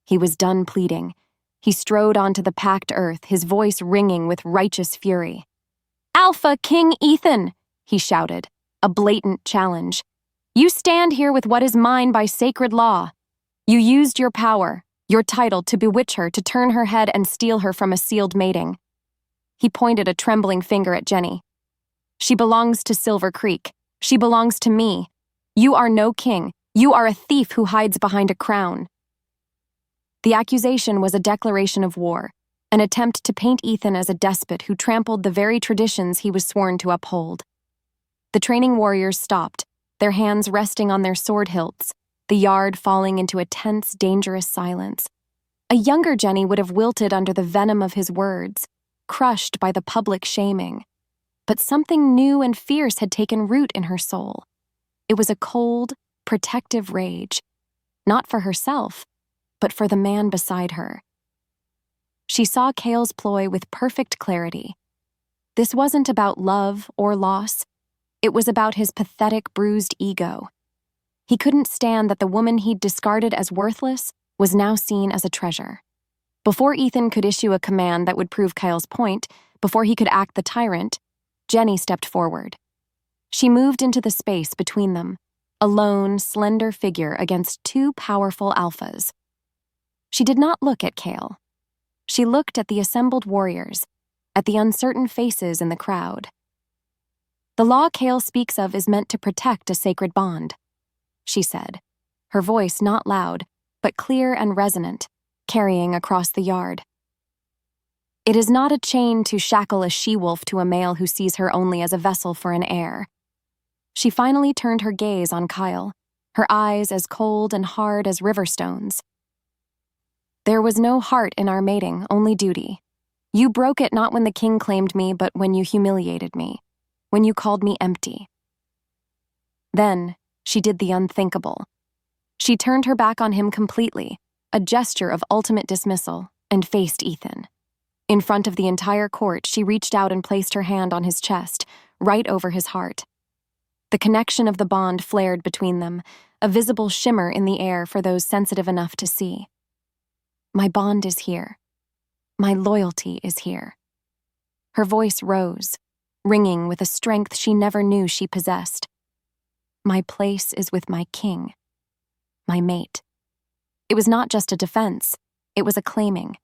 He was done pleading. He strode onto the packed earth, his voice ringing with righteous fury. "Alpha King Ethan!" he shouted, a blatant challenge. "You stand here with what is mine by sacred law. You used your power, your title, to bewitch her, to turn her head and steal her from a sealed mating." He pointed a trembling finger at Jenny. "She belongs to Silver Creek. She belongs to me. You are no king. You are a thief who hides behind a crown." The accusation was a declaration of war, an attempt to paint Ethan as a despot who trampled the very traditions he was sworn to uphold. The training warriors stopped, their hands resting on their sword hilts, the yard falling into a tense, dangerous silence. A younger Jenny would have wilted under the venom of his words, crushed by the public shaming. But something new and fierce had taken root in her soul. It was a cold, protective rage, not for herself, but for the man beside her. She saw Kael's ploy with perfect clarity. This wasn't about love or loss. It was about his pathetic, bruised ego. He couldn't stand that the woman he'd discarded as worthless was now seen as a treasure. Before Ethan could issue a command that would prove Kael's point, before he could act the tyrant, Jenny stepped forward. She moved into the space between them, a lone, slender figure against two powerful alphas. She did not look at Kael. She looked at the assembled warriors, at the uncertain faces in the crowd. "The law Kael speaks of is meant to protect a sacred bond," she said, her voice not loud, but clear and resonant, carrying across the yard. "It is not a chain to shackle a she-wolf to a male who sees her only as a vessel for an heir." She finally turned her gaze on Kael, her eyes as cold and hard as river stones. "There was no heart in our mating, only duty. You broke it not when the king claimed me, but when you humiliated me, when you called me empty." Then she did the unthinkable. She turned her back on him completely, a gesture of ultimate dismissal, and faced Ethan. In front of the entire court, she reached out and placed her hand on his chest, right over his heart. The connection of the bond flared between them, a visible shimmer in the air for those sensitive enough to see. "My bond is here. My loyalty is here." Her voice rose, ringing with a strength she never knew she possessed. "My place is with my king, my mate." It was not just a defense, it was a claiming.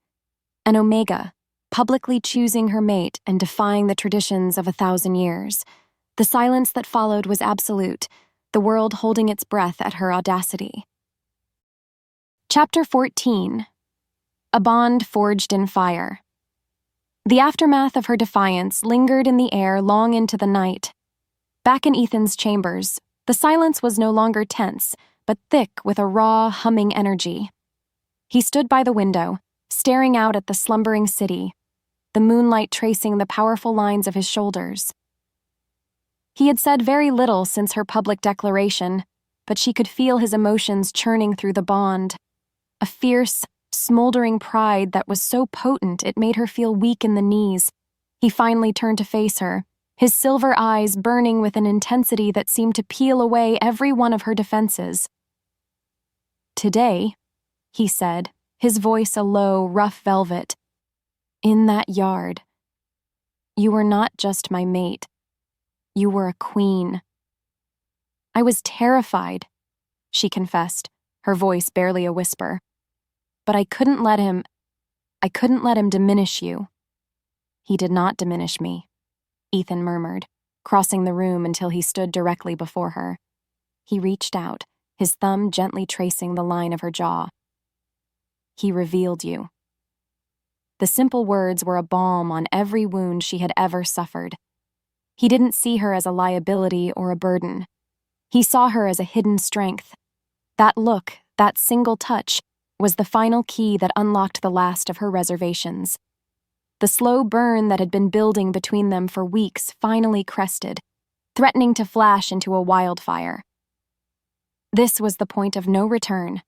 An Omega, publicly choosing her mate and defying the traditions of 1,000 years. The silence that followed was absolute, the world holding its breath at her audacity. Chapter 14. A Bond Forged in Fire. The aftermath of her defiance lingered in the air long into the night. Back in Ethan's chambers, the silence was no longer tense, but thick with a raw, humming energy. He stood by the window, staring out at the slumbering city, the moonlight tracing the powerful lines of his shoulders. He had said very little since her public declaration, but she could feel his emotions churning through the bond. A fierce, smoldering pride that was so potent it made her feel weak in the knees. He finally turned to face her, his silver eyes burning with an intensity that seemed to peel away every one of her defenses. "Today," he said, his voice a low, rough velvet, "in that yard, you were not just my mate. You were a queen." "I was terrified," she confessed, her voice barely a whisper. "But I couldn't let him diminish you." "He did not diminish me," Ethan murmured, crossing the room until he stood directly before her. He reached out, his thumb gently tracing the line of her jaw. "He revealed you." The simple words were a balm on every wound she had ever suffered. He didn't see her as a liability or a burden. He saw her as a hidden strength. That look, that single touch, was the final key that unlocked the last of her reservations. The slow burn that had been building between them for weeks finally crested, threatening to flash into a wildfire. This was the point of no return.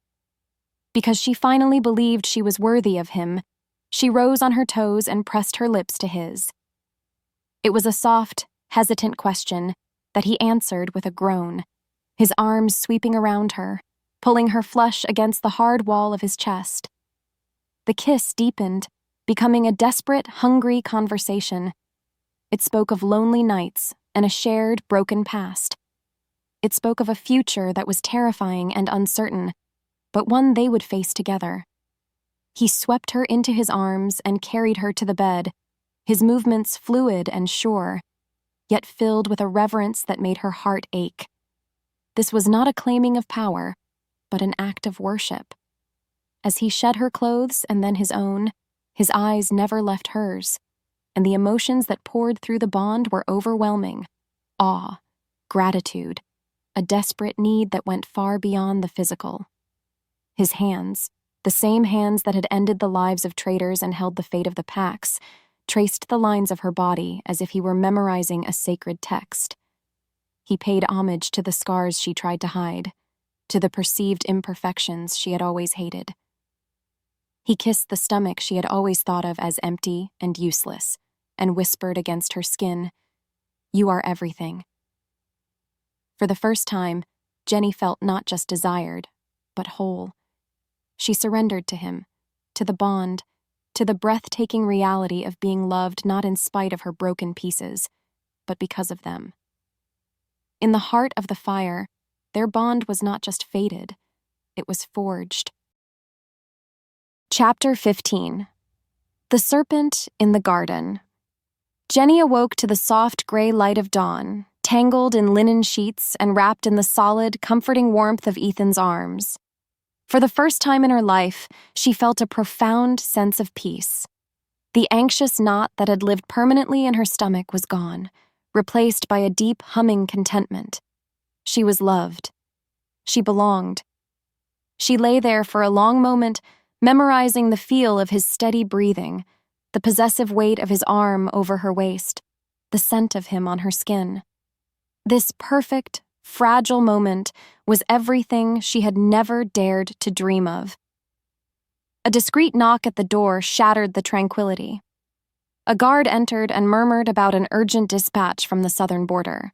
Because she finally believed she was worthy of him, she rose on her toes and pressed her lips to his. It was a soft, hesitant question that he answered with a groan, his arms sweeping around her, pulling her flush against the hard wall of his chest. The kiss deepened, becoming a desperate, hungry conversation. It spoke of lonely nights and a shared, broken past. It spoke of a future that was terrifying and uncertain, but one they would face together. He swept her into his arms and carried her to the bed, his movements fluid and sure, yet filled with a reverence that made her heart ache. This was not a claiming of power, but an act of worship. As he shed her clothes and then his own, his eyes never left hers, and the emotions that poured through the bond were overwhelming. Awe, gratitude, a desperate need that went far beyond the physical. His hands, the same hands that had ended the lives of traitors and held the fate of the packs, traced the lines of her body as if he were memorizing a sacred text. He paid homage to the scars she tried to hide, to the perceived imperfections she had always hated. He kissed the stomach she had always thought of as empty and useless, and whispered against her skin, "You are everything." For the first time, Jenny felt not just desired, but whole. She surrendered to him, to the bond, to the breathtaking reality of being loved not in spite of her broken pieces, but because of them. In the heart of the fire, their bond was not just fated, it was forged. Chapter 15. The Serpent in the Garden. Jenny awoke to the soft gray light of dawn, tangled in linen sheets and wrapped in the solid, comforting warmth of Ethan's arms. For the first time in her life, she felt a profound sense of peace. The anxious knot that had lived permanently in her stomach was gone, replaced by a deep, humming contentment. She was loved. She belonged. She lay there for a long moment, memorizing the feel of his steady breathing, the possessive weight of his arm over her waist, the scent of him on her skin. This perfect, fragile moment was everything she had never dared to dream of. A discreet knock at the door shattered the tranquility. A guard entered and murmured about an urgent dispatch from the southern border.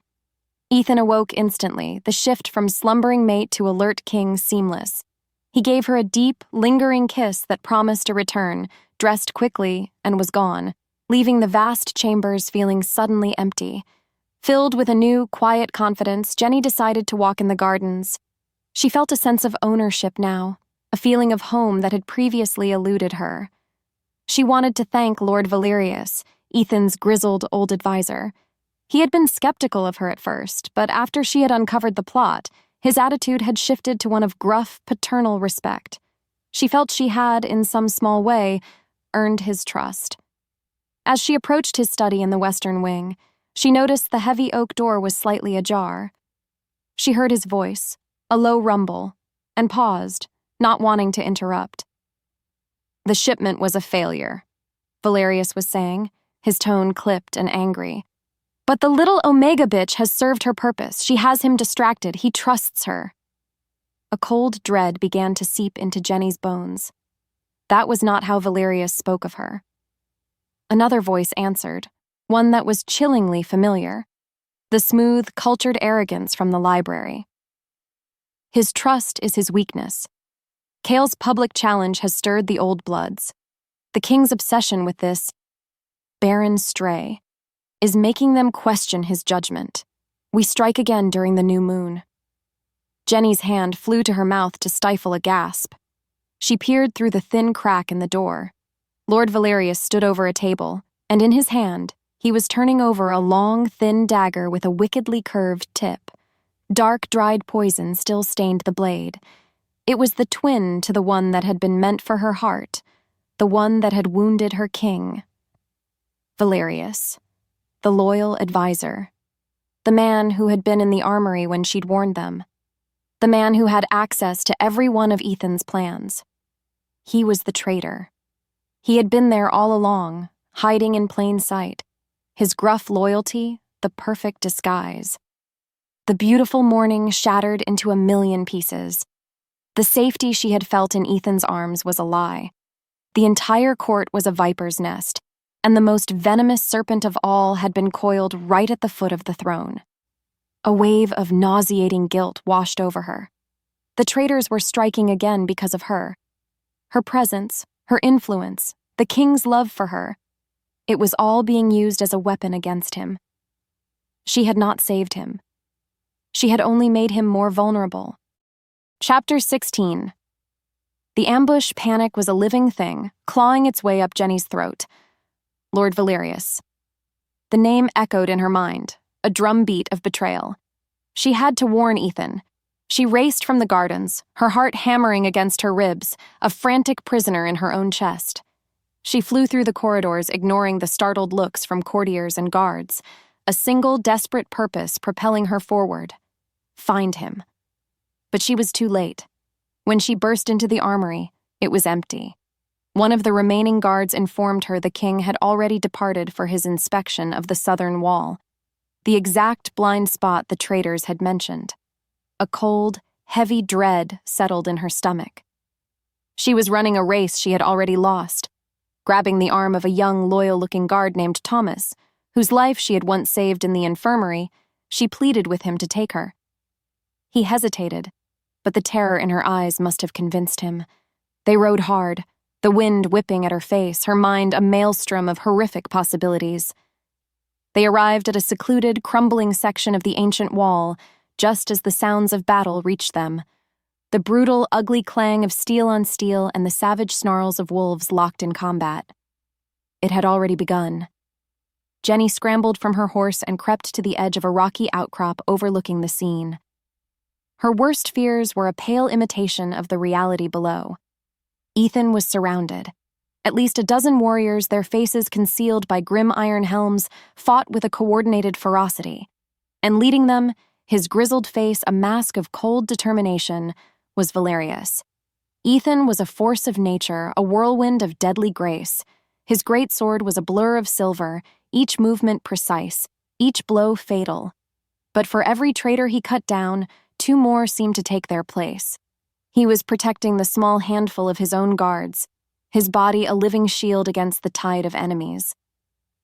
Ethan awoke instantly, the shift from slumbering mate to alert king seamless. He gave her a deep, lingering kiss that promised a return, dressed quickly, and was gone, leaving the vast chambers feeling suddenly empty. Filled with a new, quiet confidence, Jenny decided to walk in the gardens. She felt a sense of ownership now, a feeling of home that had previously eluded her. She wanted to thank Lord Valerius, Ethan's grizzled old advisor. He had been skeptical of her at first, but after she had uncovered the plot, his attitude had shifted to one of gruff, paternal respect. She felt she had, in some small way, earned his trust. As she approached his study in the western wing, she noticed the heavy oak door was slightly ajar. She heard his voice, a low rumble, and paused, not wanting to interrupt. "The shipment was a failure," Valerius was saying, his tone clipped and angry. "But the little Omega bitch has served her purpose. She has him distracted. He trusts her." A cold dread began to seep into Jenny's bones. That was not how Valerius spoke of her. Another voice answered, one that was chillingly familiar, the smooth, cultured arrogance from the library. "His trust is his weakness. Kael's public challenge has stirred the old bloods. The king's obsession with this barren stray is making them question his judgment. We strike again during the new moon." Jenny's hand flew to her mouth to stifle a gasp. She peered through the thin crack in the door. Lord Valerius stood over a table, and in his hand, he was turning over a long, thin dagger with a wickedly curved tip. Dark, dried poison still stained the blade. It was the twin to the one that had been meant for her heart, the one that had wounded her king. Valerius, the loyal advisor, the man who had been in the armory when she'd warned them, the man who had access to every one of Ethan's plans. He was the traitor. He had been there all along, hiding in plain sight, his gruff loyalty the perfect disguise. The beautiful morning shattered into a million pieces. The safety she had felt in Ethan's arms was a lie. The entire court was a viper's nest, and the most venomous serpent of all had been coiled right at the foot of the throne. A wave of nauseating guilt washed over her. The traitors were striking again because of her. Her presence, her influence, the king's love for her. It was all being used as a weapon against him. She had not saved him. She had only made him more vulnerable. Chapter 16. The ambush panic was a living thing, clawing its way up Jenny's throat. Lord Valerius. The name echoed in her mind, a drumbeat of betrayal. She had to warn Ethan, She raced from the gardens, her heart hammering against her ribs, a frantic prisoner in her own chest. She flew through the corridors, ignoring the startled looks from courtiers and guards, a single desperate purpose propelling her forward: find him. But she was too late. When she burst into the armory, it was empty. One of the remaining guards informed her the king had already departed for his inspection of the southern wall, the exact blind spot the traitors had mentioned. A cold, heavy dread settled in her stomach. She was running a race she had already lost. Grabbing the arm of a young, loyal-looking guard named Thomas, whose life she had once saved in the infirmary, she pleaded with him to take her. He hesitated, but the terror in her eyes must have convinced him. They rode hard, the wind whipping at her face, her mind a maelstrom of horrific possibilities. They arrived at a secluded, crumbling section of the ancient wall, just as the sounds of battle reached them. The brutal, ugly clang of steel on steel and the savage snarls of wolves locked in combat. It had already begun. Jenny scrambled from her horse and crept to the edge of a rocky outcrop overlooking the scene. Her worst fears were a pale imitation of the reality below. Ethan was surrounded. At least a dozen warriors, their faces concealed by grim iron helms, fought with a coordinated ferocity. And leading them, his grizzled face a mask of cold determination, was Valerius. Ethan was a force of nature, a whirlwind of deadly grace. His great sword was a blur of silver, each movement precise, each blow fatal. But for every traitor he cut down, two more seemed to take their place. He was protecting the small handful of his own guards, his body a living shield against the tide of enemies.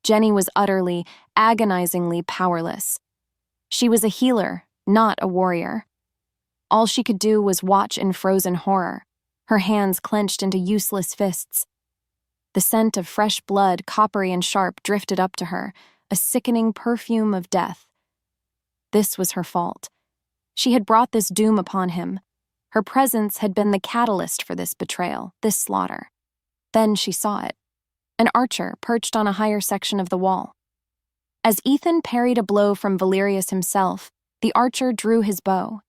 Jenny was utterly, agonizingly powerless. She was a healer, not a warrior. All she could do was watch in frozen horror, her hands clenched into useless fists. The scent of fresh blood, coppery and sharp, drifted up to her, a sickening perfume of death. This was her fault. She had brought this doom upon him. Her presence had been the catalyst for this betrayal, this slaughter. Then she saw it. An archer perched on a higher section of the wall. As Ethan parried a blow from Valerius himself, the archer drew his bow.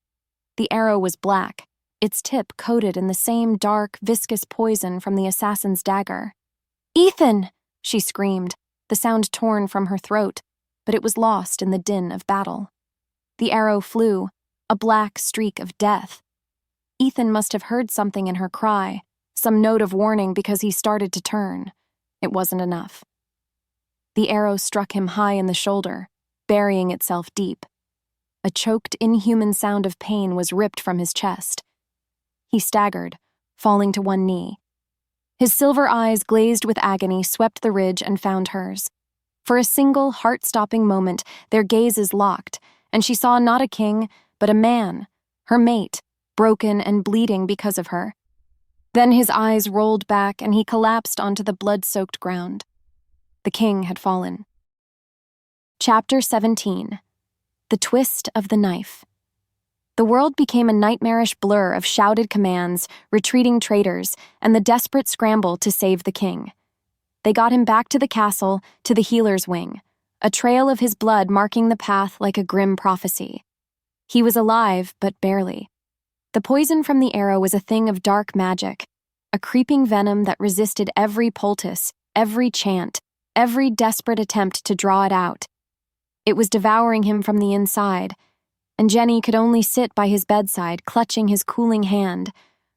The arrow was black, its tip coated in the same dark, viscous poison from the assassin's dagger. "Ethan!" she screamed, the sound torn from her throat, but it was lost in the din of battle. The arrow flew, a black streak of death. Ethan must have heard something in her cry, some note of warning because he started to turn. It wasn't enough. The arrow struck him high in the shoulder, burying itself deep. A choked, inhuman sound of pain was ripped from his chest. He staggered, falling to one knee. His silver eyes, glazed with agony, swept the ridge and found hers. For a single, heart-stopping moment, their gazes locked, and she saw not a king, but a man, her mate, broken and bleeding because of her. Then his eyes rolled back and he collapsed onto the blood-soaked ground. The king had fallen. Chapter 17. The Twist of the Knife. The world became a nightmarish blur of shouted commands, retreating traitors, and the desperate scramble to save the king. They got him back to the castle, to the healer's wing, a trail of his blood marking the path like a grim prophecy. He was alive, but barely. The poison from the arrow was a thing of dark magic, a creeping venom that resisted every poultice, every chant, every desperate attempt to draw it out. It was devouring him from the inside, and Jenny could only sit by his bedside, clutching his cooling hand,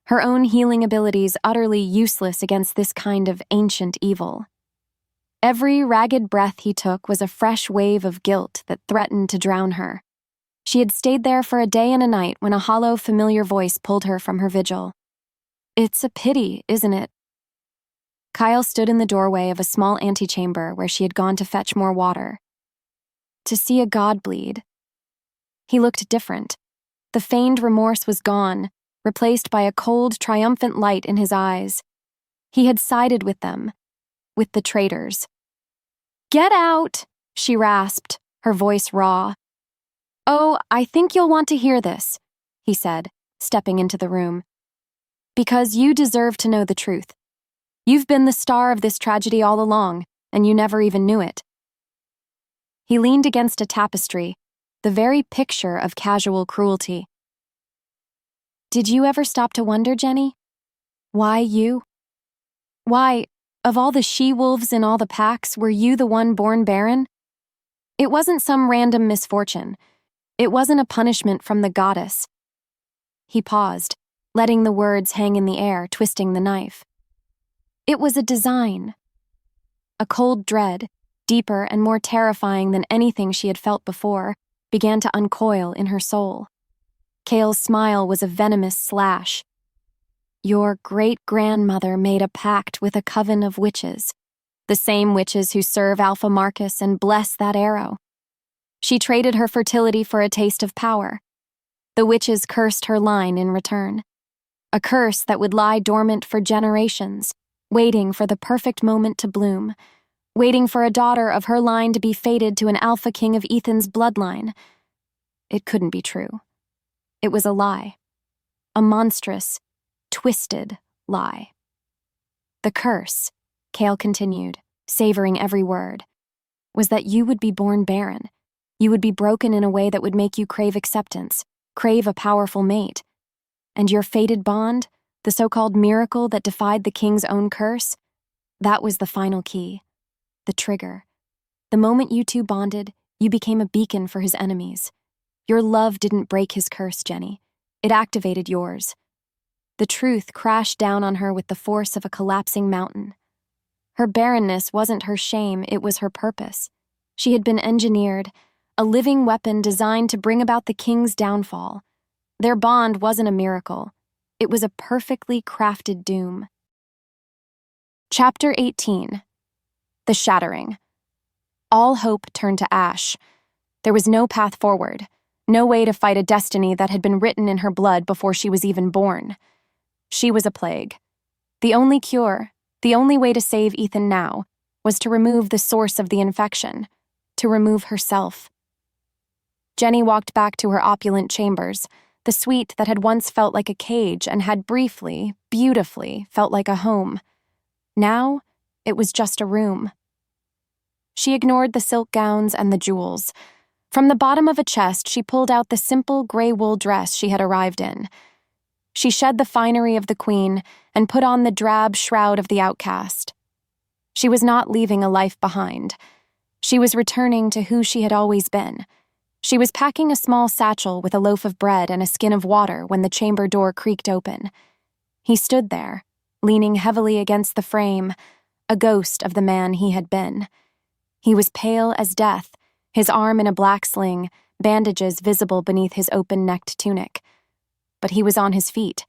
her own healing abilities utterly useless against this kind of ancient evil. Every ragged breath he took was a fresh wave of guilt that threatened to drown her. She had stayed there for a day and a night when a hollow, familiar voice pulled her from her vigil. "It's a pity, isn't it?" Kael stood in the doorway of a small antechamber where she had gone to fetch more water. To see a god bleed. He looked different. The feigned remorse was gone, replaced by a cold, triumphant light in his eyes. He had sided with them, with the traitors. "Get out!" she rasped, her voice raw. "Oh, I think you'll want to hear this," he said, stepping into the room. "Because you deserve to know the truth. You've been the star of this tragedy all along, and you never even knew it." He leaned against a tapestry, the very picture of casual cruelty. Did you ever stop to wonder, Jenny? Why you? Why, of all the she-wolves in all the packs, were you the one born barren? It wasn't some random misfortune. It wasn't a punishment from the goddess. He paused, letting the words hang in the air, twisting the knife. It was a design. A cold dread, deeper and more terrifying than anything she had felt before, began to uncoil in her soul. Kael's smile was a venomous slash. Your great-grandmother made a pact with a coven of witches, the same witches who serve Alpha Marcus and bless that arrow. She traded her fertility for a taste of power. The witches cursed her line in return, a curse that would lie dormant for generations, waiting for the perfect moment to bloom, waiting for a daughter of her line to be fated to an Alpha King of Ethan's bloodline. It couldn't be true. It was a lie. A monstrous, twisted lie. The curse, Kael continued, savoring every word, was that you would be born barren. You would be broken in a way that would make you crave acceptance, crave a powerful mate. And your fated bond, the so-called miracle that defied the king's own curse, that was the final key, the trigger. The moment you two bonded, you became a beacon for his enemies. Your love didn't break his curse, Jenny. It activated yours. The truth crashed down on her with the force of a collapsing mountain. Her barrenness wasn't her shame, it was her purpose. She had been engineered, a living weapon designed to bring about the king's downfall. Their bond wasn't a miracle. It was a perfectly crafted doom. Chapter 18. The Shattering. All hope turned to ash. There was no path forward, no way to fight a destiny that had been written in her blood before she was even born. She was a plague. The only cure, the only way to save Ethan now, was to remove the source of the infection, to remove herself. Jenny walked back to her opulent chambers, the suite that had once felt like a cage and had briefly, beautifully, felt like a home. Now, it was just a room. She ignored the silk gowns and the jewels. From the bottom of a chest, she pulled out the simple gray wool dress she had arrived in. She shed the finery of the queen and put on the drab shroud of the outcast. She was not leaving a life behind. She was returning to who she had always been. She was packing a small satchel with a loaf of bread and a skin of water when the chamber door creaked open. He stood there, leaning heavily against the frame, a ghost of the man he had been. He was pale as death, his arm in a black sling, bandages visible beneath his open-necked tunic. But he was on his feet,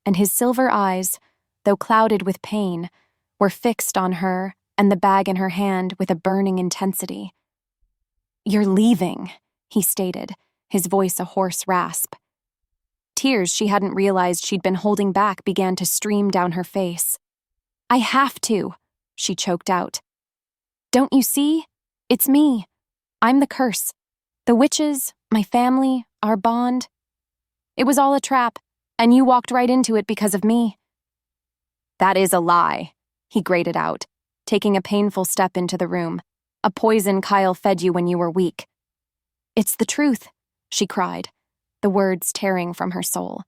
and his silver eyes, though clouded with pain, were fixed on her and the bag in her hand with a burning intensity. "You're leaving," he stated, his voice a hoarse rasp. Tears she hadn't realized she'd been holding back began to stream down her face. "I have to," she choked out. "Don't you see? It's me. I'm the curse. The witches, my family, our bond. It was all a trap, and you walked right into it because of me." "That is a lie," he grated out, taking a painful step into the room. "A poison Kael fed you when you were weak." "It's the truth," she cried, the words tearing from her soul.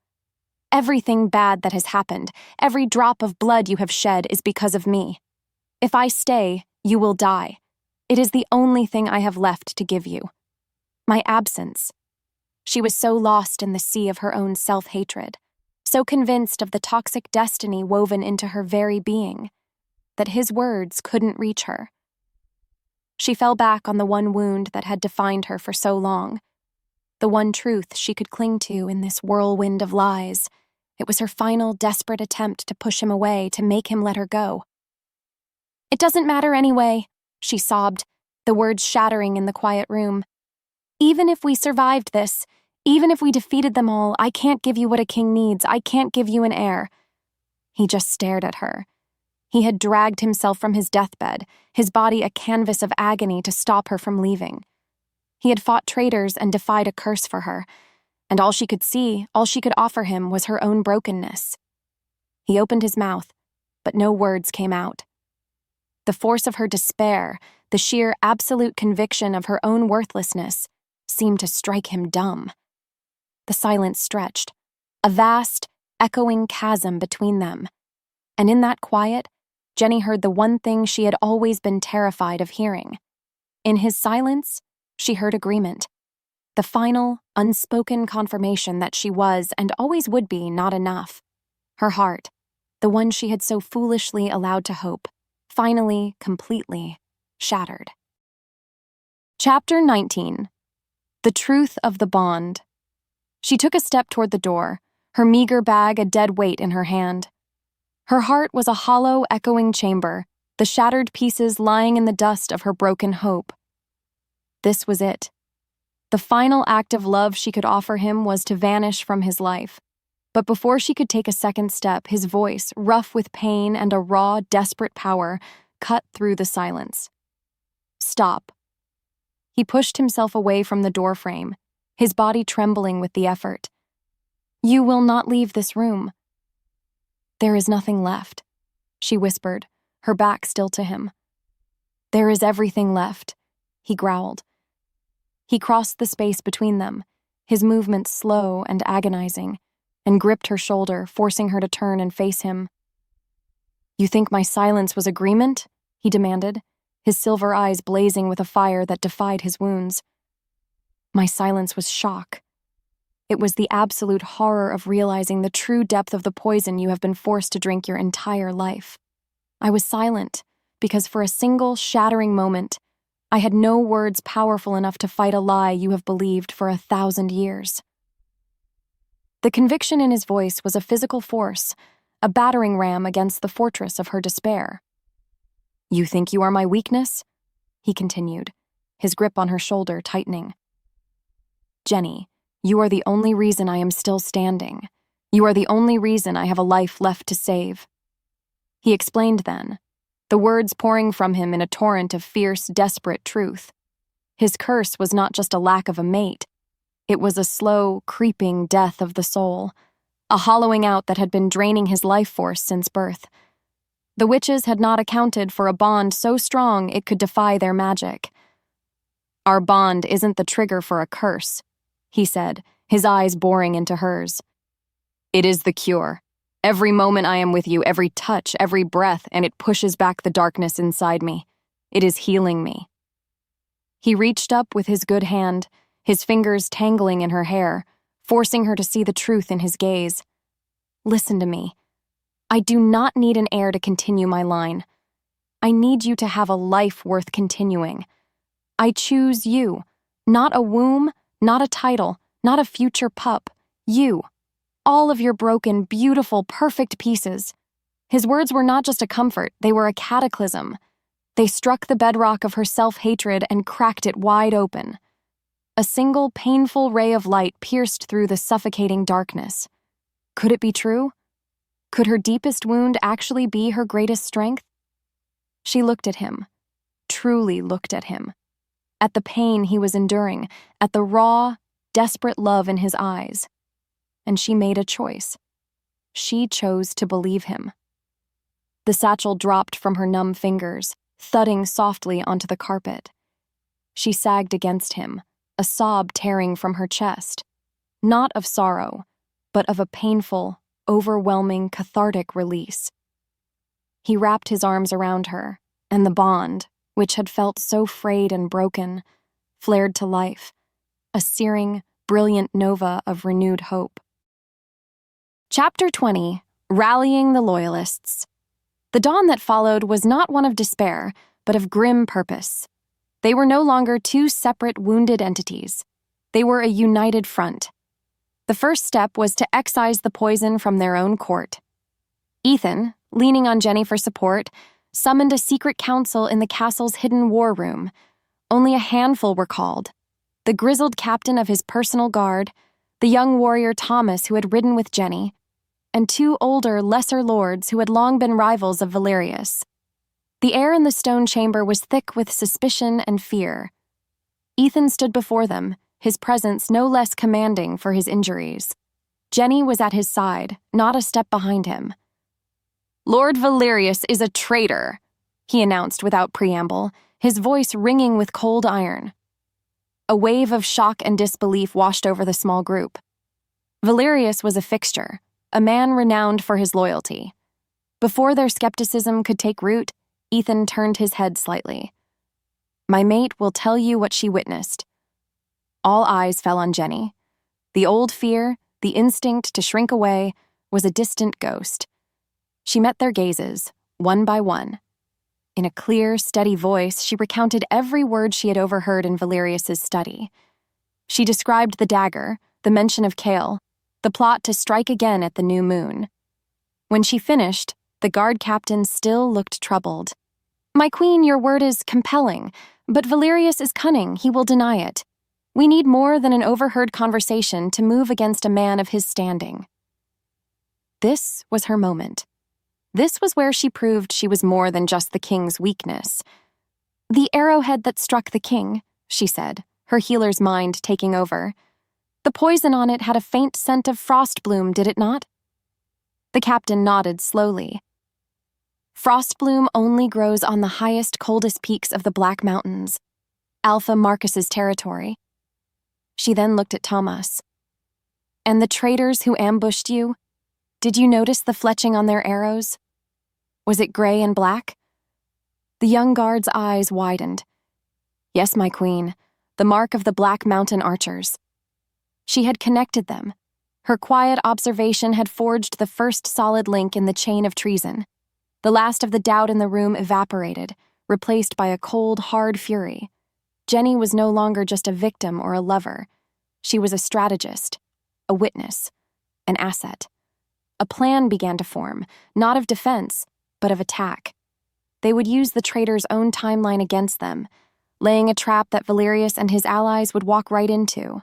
"Everything bad that has happened, every drop of blood you have shed is because of me. If I stay, you will die. It is the only thing I have left to give you. My absence." She was so lost in the sea of her own self-hatred, so convinced of the toxic destiny woven into her very being, that his words couldn't reach her. She fell back on the one wound that had defined her for so long, the one truth she could cling to in this whirlwind of lies. It was her final desperate attempt to push him away, to make him let her go. "It doesn't matter anyway," she sobbed, the words shattering in the quiet room. "Even if we survived this, even if we defeated them all, I can't give you what a king needs. I can't give you an heir." He just stared at her. He had dragged himself from his deathbed, his body a canvas of agony to stop her from leaving. He had fought traitors and defied a curse for her, and all she could see, all she could offer him was her own brokenness. He opened his mouth, but no words came out. The force of her despair, the sheer absolute conviction of her own worthlessness, seemed to strike him dumb. The silence stretched, a vast, echoing chasm between them. And in that quiet, Jenny heard the one thing she had always been terrified of hearing. In his silence, she heard agreement. The final, unspoken confirmation that she was and always would be not enough. Her heart, the one she had so foolishly allowed to hope, finally, completely shattered. Chapter 19. The Truth of the Bond. She took a step toward the door, her meager bag a dead weight in her hand. Her heart was a hollow, echoing chamber, the shattered pieces lying in the dust of her broken hope. This was it. The final act of love she could offer him was to vanish from his life. But before she could take a second step, his voice, rough with pain and a raw, desperate power, cut through the silence. Stop. He pushed himself away from the doorframe, his body trembling with the effort. You will not leave this room. There is nothing left, she whispered, her back still to him. There is everything left, he growled. He crossed the space between them, his movements slow and agonizing, and gripped her shoulder, forcing her to turn and face him. You think my silence was agreement? He demanded, his silver eyes blazing with a fire that defied his wounds. My silence was shock. It was the absolute horror of realizing the true depth of the poison you have been forced to drink your entire life. I was silent because for a single, shattering moment, I had no words powerful enough to fight a lie you have believed for 1,000 years. The conviction in his voice was a physical force, a battering ram against the fortress of her despair. You think you are my weakness? He continued, his grip on her shoulder tightening. Jenny, you are the only reason I am still standing. You are the only reason I have a life left to save. He explained then, the words pouring from him in a torrent of fierce, desperate truth. His curse was not just a lack of a mate. It was a slow, creeping death of the soul, a hollowing out that had been draining his life force since birth. The witches had not accounted for a bond so strong it could defy their magic. Our bond isn't the trigger for a curse, he said, his eyes boring into hers. It is the cure. Every moment I am with you, every touch, every breath, and it pushes back the darkness inside me. It is healing me. He reached up with his good hand, his fingers tangling in her hair, forcing her to see the truth in his gaze. Listen to me. I do not need an heir to continue my line. I need you to have a life worth continuing. I choose you, not a womb, not a title, not a future pup. You. All of your broken, beautiful, perfect pieces. His words were not just a comfort, they were a cataclysm. They struck the bedrock of her self-hatred and cracked it wide open. A single, painful ray of light pierced through the suffocating darkness. Could it be true? Could her deepest wound actually be her greatest strength? She looked at him, truly looked at him, at the pain he was enduring, at the raw, desperate love in his eyes. And she made a choice. She chose to believe him. The satchel dropped from her numb fingers, thudding softly onto the carpet. She sagged against him, a sob tearing from her chest, not of sorrow, but of a painful, overwhelming, cathartic release. He wrapped his arms around her, and the bond, which had felt so frayed and broken, flared to life, a searing, brilliant nova of renewed hope. Chapter 20. Rallying the Loyalists. The dawn that followed was not one of despair, but of grim purpose. They were no longer two separate, wounded entities. They were a united front. The first step was to excise the poison from their own court. Ethan, leaning on Jenny for support, summoned a secret council in the castle's hidden war room. Only a handful were called. The grizzled captain of his personal guard, the young warrior Thomas who had ridden with Jenny, and two older, lesser lords who had long been rivals of Valerius. The air in the stone chamber was thick with suspicion and fear. Ethan stood before them, his presence no less commanding for his injuries. Jenny was at his side, not a step behind him. Lord Valerius is a traitor, he announced without preamble, his voice ringing with cold iron. A wave of shock and disbelief washed over the small group. Valerius was a fixture, a man renowned for his loyalty. Before their skepticism could take root, Ethan turned his head slightly. "My mate will tell you what she witnessed." All eyes fell on Jenny. The old fear, the instinct to shrink away, was a distant ghost. She met their gazes, one by one. In a clear, steady voice, she recounted every word she had overheard in Valerius's study. She described the dagger, the mention of Kael, the plot to strike again at the new moon. When she finished, the guard captain still looked troubled. "My queen, your word is compelling, but Valerius is cunning. He will deny it. We need more than an overheard conversation to move against a man of his standing." This was her moment. This was where she proved she was more than just the king's weakness. "The arrowhead that struck the king," she said, her healer's mind taking over. "The poison on it had a faint scent of frost bloom, did it not?" The captain nodded slowly. "Frost bloom only grows on the highest, coldest peaks of the Black Mountains, Alpha Marcus's territory." She then looked at Thomas. "And the traitors who ambushed you? Did you notice the fletching on their arrows? Was it gray and black?" The young guard's eyes widened. "Yes, my queen, the mark of the Black Mountain archers." She had connected them. Her quiet observation had forged the first solid link in the chain of treason. The last of the doubt in the room evaporated, replaced by a cold, hard fury. Jenny was no longer just a victim or a lover. She was a strategist, a witness, an asset. A plan began to form, not of defense, but of attack. They would use the traitors' own timeline against them, laying a trap that Valerius and his allies would walk right into.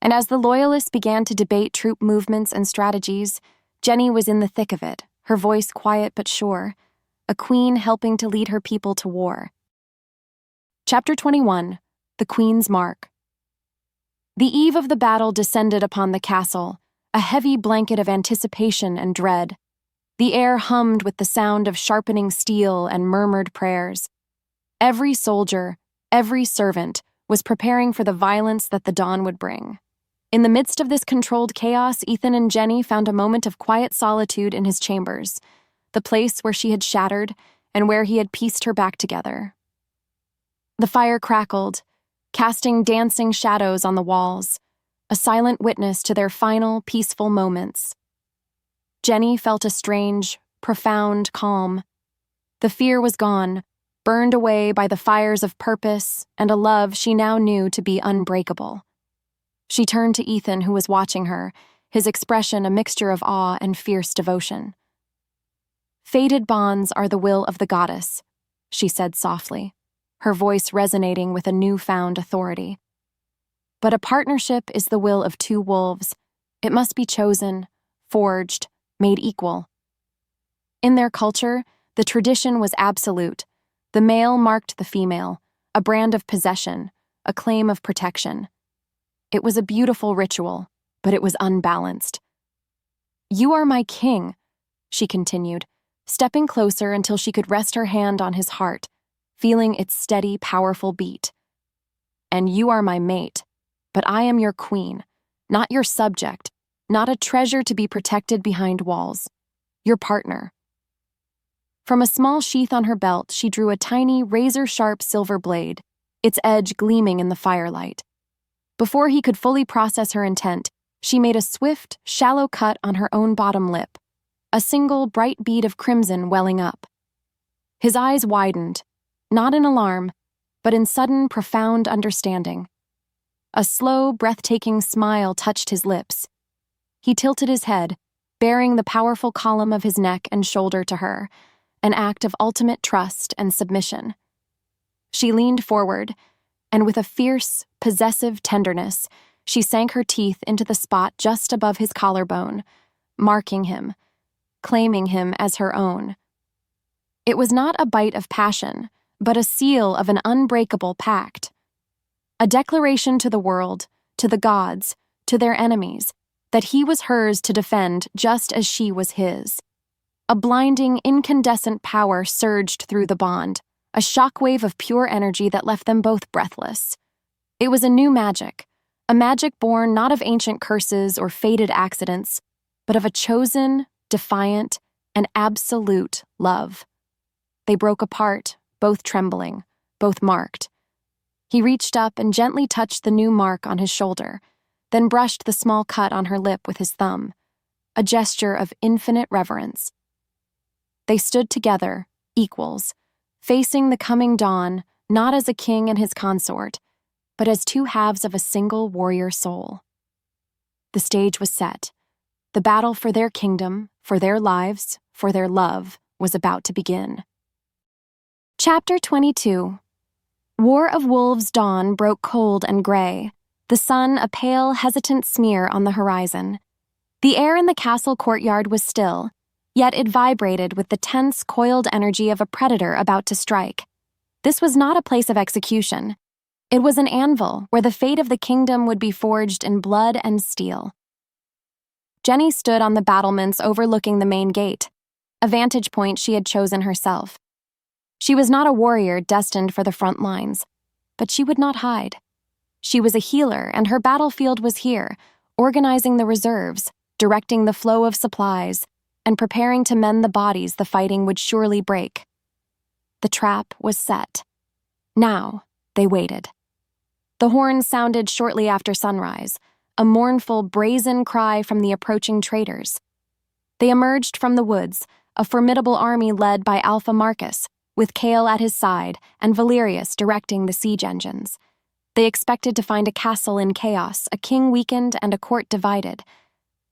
And as the loyalists began to debate troop movements and strategies, Jenny was in the thick of it, her voice quiet but sure, a queen helping to lead her people to war. Chapter 21, The Queen's Mark. The eve of the battle descended upon the castle, a heavy blanket of anticipation and dread. The air hummed with the sound of sharpening steel and murmured prayers. Every soldier, every servant, was preparing for the violence that the dawn would bring. In the midst of this controlled chaos, Ethan and Jenny found a moment of quiet solitude in his chambers, the place where she had shattered and where he had pieced her back together. The fire crackled, casting dancing shadows on the walls, a silent witness to their final, peaceful moments. Jenny felt a strange, profound calm. The fear was gone, burned away by the fires of purpose and a love she now knew to be unbreakable. She turned to Ethan, who was watching her, his expression a mixture of awe and fierce devotion. "Fated bonds are the will of the goddess," she said softly, her voice resonating with a newfound authority. "But a partnership is the will of two wolves. It must be chosen, forged, made equal." In their culture, the tradition was absolute. The male marked the female, a brand of possession, a claim of protection. It was a beautiful ritual, but it was unbalanced. "You are my king," she continued, stepping closer until she could rest her hand on his heart, feeling its steady, powerful beat. "And you are my mate, but I am your queen, not your subject, not a treasure to be protected behind walls. Your partner." From a small sheath on her belt, she drew a tiny, razor-sharp silver blade, its edge gleaming in the firelight. Before he could fully process her intent, she made a swift, shallow cut on her own bottom lip, a single bright bead of crimson welling up. His eyes widened, not in alarm, but in sudden, profound understanding. A slow, breathtaking smile touched his lips. He tilted his head, baring the powerful column of his neck and shoulder to her, an act of ultimate trust and submission. She leaned forward, and with a fierce, possessive tenderness, she sank her teeth into the spot just above his collarbone, marking him, claiming him as her own. It was not a bite of passion, but a seal of an unbreakable pact. A declaration to the world, to the gods, to their enemies, that he was hers to defend just as she was his. A blinding, incandescent power surged through the bond, a shockwave of pure energy that left them both breathless. It was a new magic, a magic born not of ancient curses or fated accidents, but of a chosen, defiant, and absolute love. They broke apart, both trembling, both marked. He reached up and gently touched the new mark on his shoulder, then brushed the small cut on her lip with his thumb, a gesture of infinite reverence. They stood together, equals, facing the coming dawn not as a king and his consort, but as two halves of a single warrior soul. The stage was set. The battle for their kingdom, for their lives, for their love, was about to begin. Chapter 22. War of Wolves' dawn broke cold and gray, the sun a pale, hesitant smear on the horizon. The air in the castle courtyard was still, yet it vibrated with the tense, coiled energy of a predator about to strike. This was not a place of execution. It was an anvil where the fate of the kingdom would be forged in blood and steel. Jenny stood on the battlements overlooking the main gate, a vantage point she had chosen herself. She was not a warrior destined for the front lines, but she would not hide. She was a healer, and her battlefield was here, organizing the reserves, directing the flow of supplies, and preparing to mend the bodies the fighting would surely break. The trap was set. Now, they waited. The horns sounded shortly after sunrise, a mournful, brazen cry from the approaching traitors. They emerged from the woods, a formidable army led by Alpha Marcus, with Kael at his side and Valerius directing the siege engines. They expected to find a castle in chaos, a king weakened, and a court divided.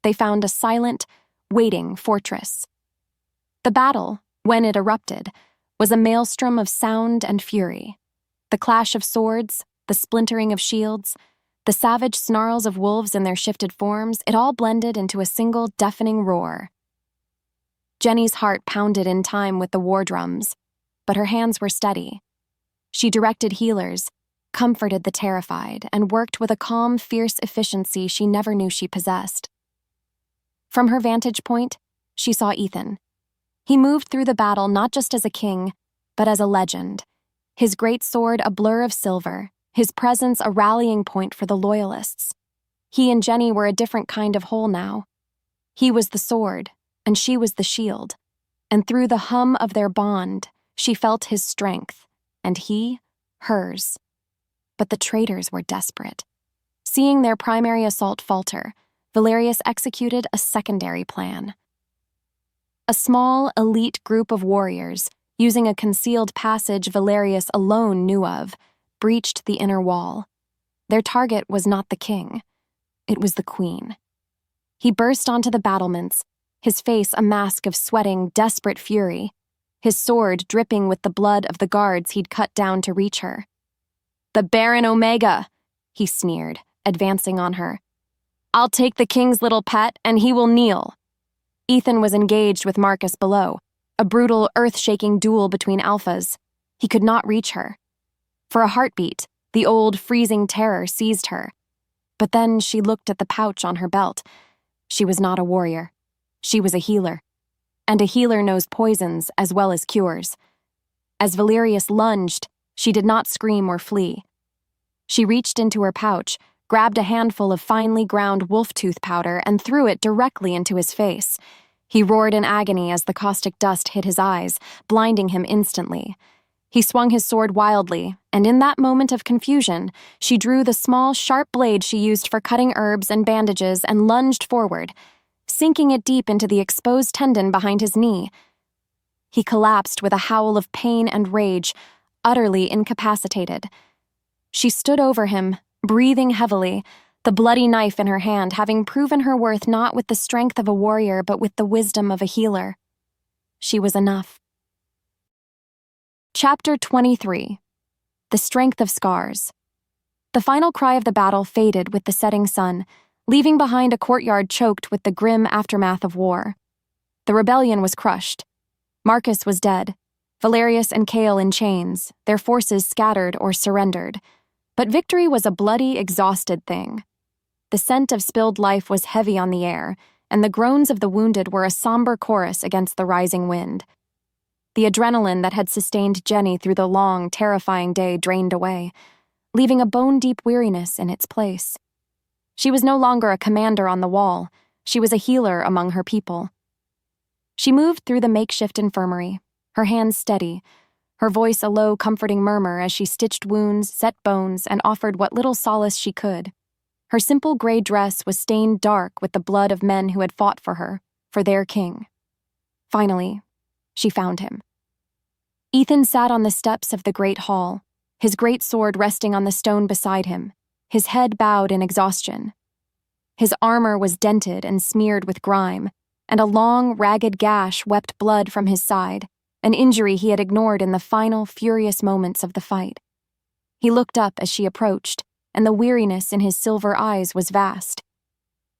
They found a silent, waiting fortress. The battle, when it erupted, was a maelstrom of sound and fury. The clash of swords, the splintering of shields, the savage snarls of wolves in their shifted forms, it all blended into a single deafening roar. Jenny's heart pounded in time with the war drums, but her hands were steady. She directed healers, comforted the terrified, and worked with a calm, fierce efficiency she never knew she possessed. From her vantage point, she saw Ethan. He moved through the battle not just as a king, but as a legend, his great sword a blur of silver, his presence a rallying point for the loyalists. He and Jenny were a different kind of whole now. He was the sword, and she was the shield, and through the hum of their bond, she felt his strength, and he, hers. But the traitors were desperate. Seeing their primary assault falter, Valerius executed a secondary plan. A small, elite group of warriors, using a concealed passage Valerius alone knew of, breached the inner wall. Their target was not the king. It was the queen. He burst onto the battlements, his face a mask of sweating, desperate fury, his sword dripping with the blood of the guards he'd cut down to reach her. "The Baron Omega," he sneered, advancing on her. "I'll take the king's little pet, and he will kneel." Ethan was engaged with Marcus below, a brutal, earth-shaking duel between alphas. He could not reach her. For a heartbeat, the old, freezing terror seized her. But then she looked at the pouch on her belt. She was not a warrior. She was a healer. And a healer knows poisons as well as cures. As Valerius lunged, she did not scream or flee. She reached into her pouch, grabbed a handful of finely ground wolf tooth powder, and threw it directly into his face. He roared in agony as the caustic dust hit his eyes, blinding him instantly. He swung his sword wildly, and in that moment of confusion, she drew the small, sharp blade she used for cutting herbs and bandages and lunged forward, sinking it deep into the exposed tendon behind his knee. He collapsed with a howl of pain and rage, utterly incapacitated. She stood over him, breathing heavily, the bloody knife in her hand, having proven her worth not with the strength of a warrior but with the wisdom of a healer. She was enough. Chapter 23. The Strength of Scars. The final cry of the battle faded with the setting sun, leaving behind a courtyard choked with the grim aftermath of war. The rebellion was crushed. Marcus was dead, Valerius and Kael in chains, their forces scattered or surrendered. But victory was a bloody, exhausted thing. The scent of spilled life was heavy on the air, and the groans of the wounded were a somber chorus against the rising wind. The adrenaline that had sustained Jenny through the long, terrifying day drained away, leaving a bone-deep weariness in its place. She was no longer a commander on the wall. She was a healer among her people. She moved through the makeshift infirmary, her hands steady, her voice a low, comforting murmur as she stitched wounds, set bones, and offered what little solace she could. Her simple gray dress was stained dark with the blood of men who had fought for her, for their king. Finally, she found him. Ethan sat on the steps of the great hall, his great sword resting on the stone beside him, his head bowed in exhaustion. His armor was dented and smeared with grime, and a long, ragged gash wept blood from his side, an injury he had ignored in the final, furious moments of the fight. He looked up as she approached, and the weariness in his silver eyes was vast.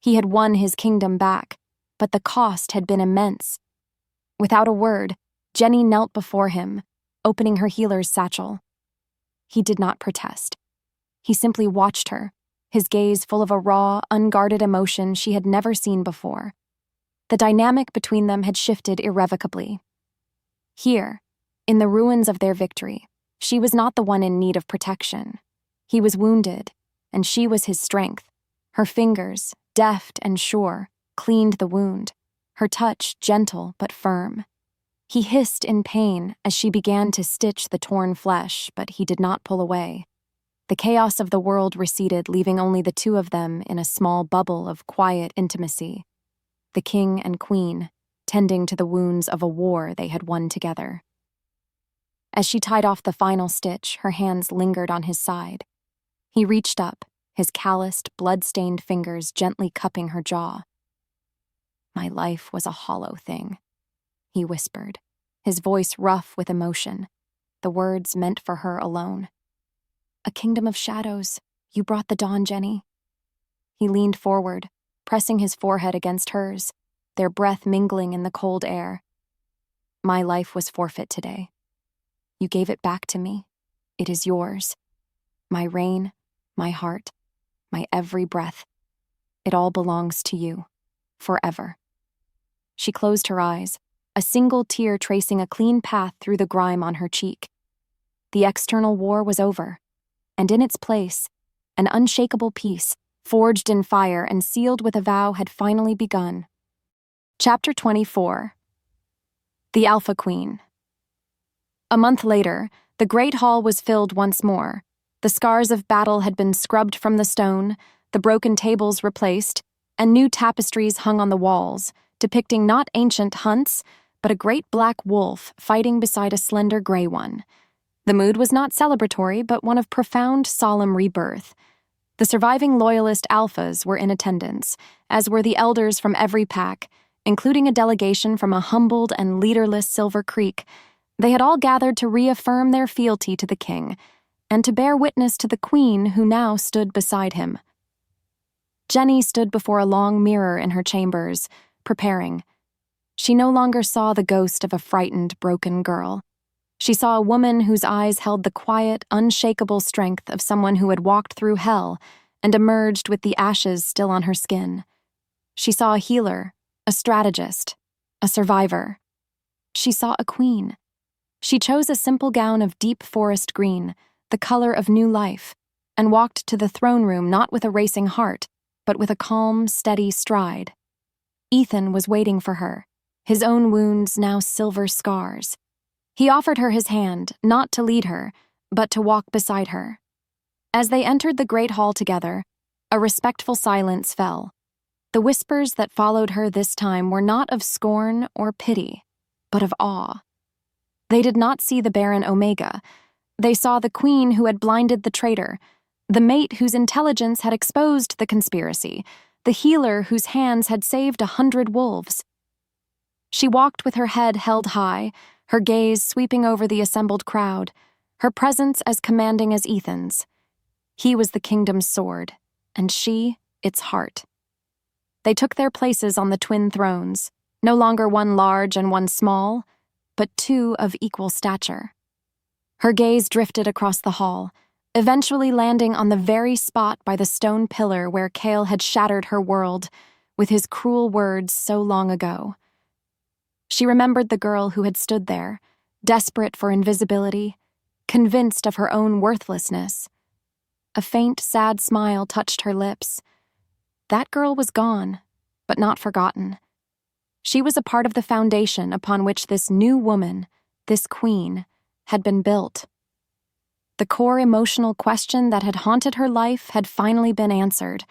He had won his kingdom back, but the cost had been immense. Without a word, Jenny knelt before him, opening her healer's satchel. He did not protest. He simply watched her, his gaze full of a raw, unguarded emotion she had never seen before. The dynamic between them had shifted irrevocably. Here, in the ruins of their victory, she was not the one in need of protection. He was wounded, and she was his strength. Her fingers, deft and sure, cleaned the wound, her touch gentle but firm. He hissed in pain as she began to stitch the torn flesh, but he did not pull away. The chaos of the world receded, leaving only the two of them in a small bubble of quiet intimacy. The king and queen, tending to the wounds of a war they had won together. As she tied off the final stitch, her hands lingered on his side. He reached up, his calloused, blood-stained fingers gently cupping her jaw. "My life was a hollow thing," he whispered, his voice rough with emotion, the words meant for her alone. "A kingdom of shadows. You brought the dawn, Jenny." He leaned forward, pressing his forehead against hers, their breath mingling in the cold air. "My life was forfeit today. You gave it back to me. It is yours. My reign, my heart, my every breath. It all belongs to you, forever." She closed her eyes, a single tear tracing a clean path through the grime on her cheek. The external war was over, and in its place, an unshakable peace, forged in fire and sealed with a vow, had finally begun. Chapter 24. The Alpha Queen. A month later, the great hall was filled once more. The scars of battle had been scrubbed from the stone, the broken tables replaced, and new tapestries hung on the walls, depicting not ancient hunts, but a great black wolf fighting beside a slender gray one. The mood was not celebratory, but one of profound, solemn rebirth. The surviving loyalist alphas were in attendance, as were the elders from every pack, including a delegation from a humbled and leaderless Silver Creek. They had all gathered to reaffirm their fealty to the king, and to bear witness to the queen who now stood beside him. Jenny stood before a long mirror in her chambers, preparing. She no longer saw the ghost of a frightened, broken girl. She saw a woman whose eyes held the quiet, unshakable strength of someone who had walked through hell and emerged with the ashes still on her skin. She saw a healer, a strategist, a survivor. She saw a queen. She chose a simple gown of deep forest green, the color of new life, and walked to the throne room not with a racing heart, but with a calm, steady stride. Ethan was waiting for her, his own wounds now silver scars. He offered her his hand, not to lead her, but to walk beside her. As they entered the great hall together, a respectful silence fell. The whispers that followed her this time were not of scorn or pity, but of awe. They did not see the Baron Omega. They saw the queen who had blinded the traitor, the mate whose intelligence had exposed the conspiracy, the healer whose hands had saved 100 wolves. She walked with her head held high, her gaze sweeping over the assembled crowd, her presence as commanding as Ethan's. He was the kingdom's sword, and she its heart. They took their places on the twin thrones, no longer one large and one small, but two of equal stature. Her gaze drifted across the hall, eventually landing on the very spot by the stone pillar where Kael had shattered her world with his cruel words so long ago. She remembered the girl who had stood there, desperate for invisibility, convinced of her own worthlessness. A faint, sad smile touched her lips. That girl was gone, but not forgotten. She was a part of the foundation upon which this new woman, this queen, had been built. The core emotional question that had haunted her life had finally been answered.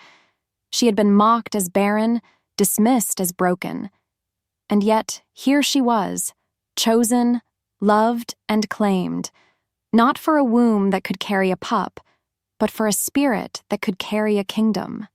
She had been mocked as barren, dismissed as broken. And yet, here she was, chosen, loved, and claimed, not for a womb that could carry a pup, but for a spirit that could carry a kingdom.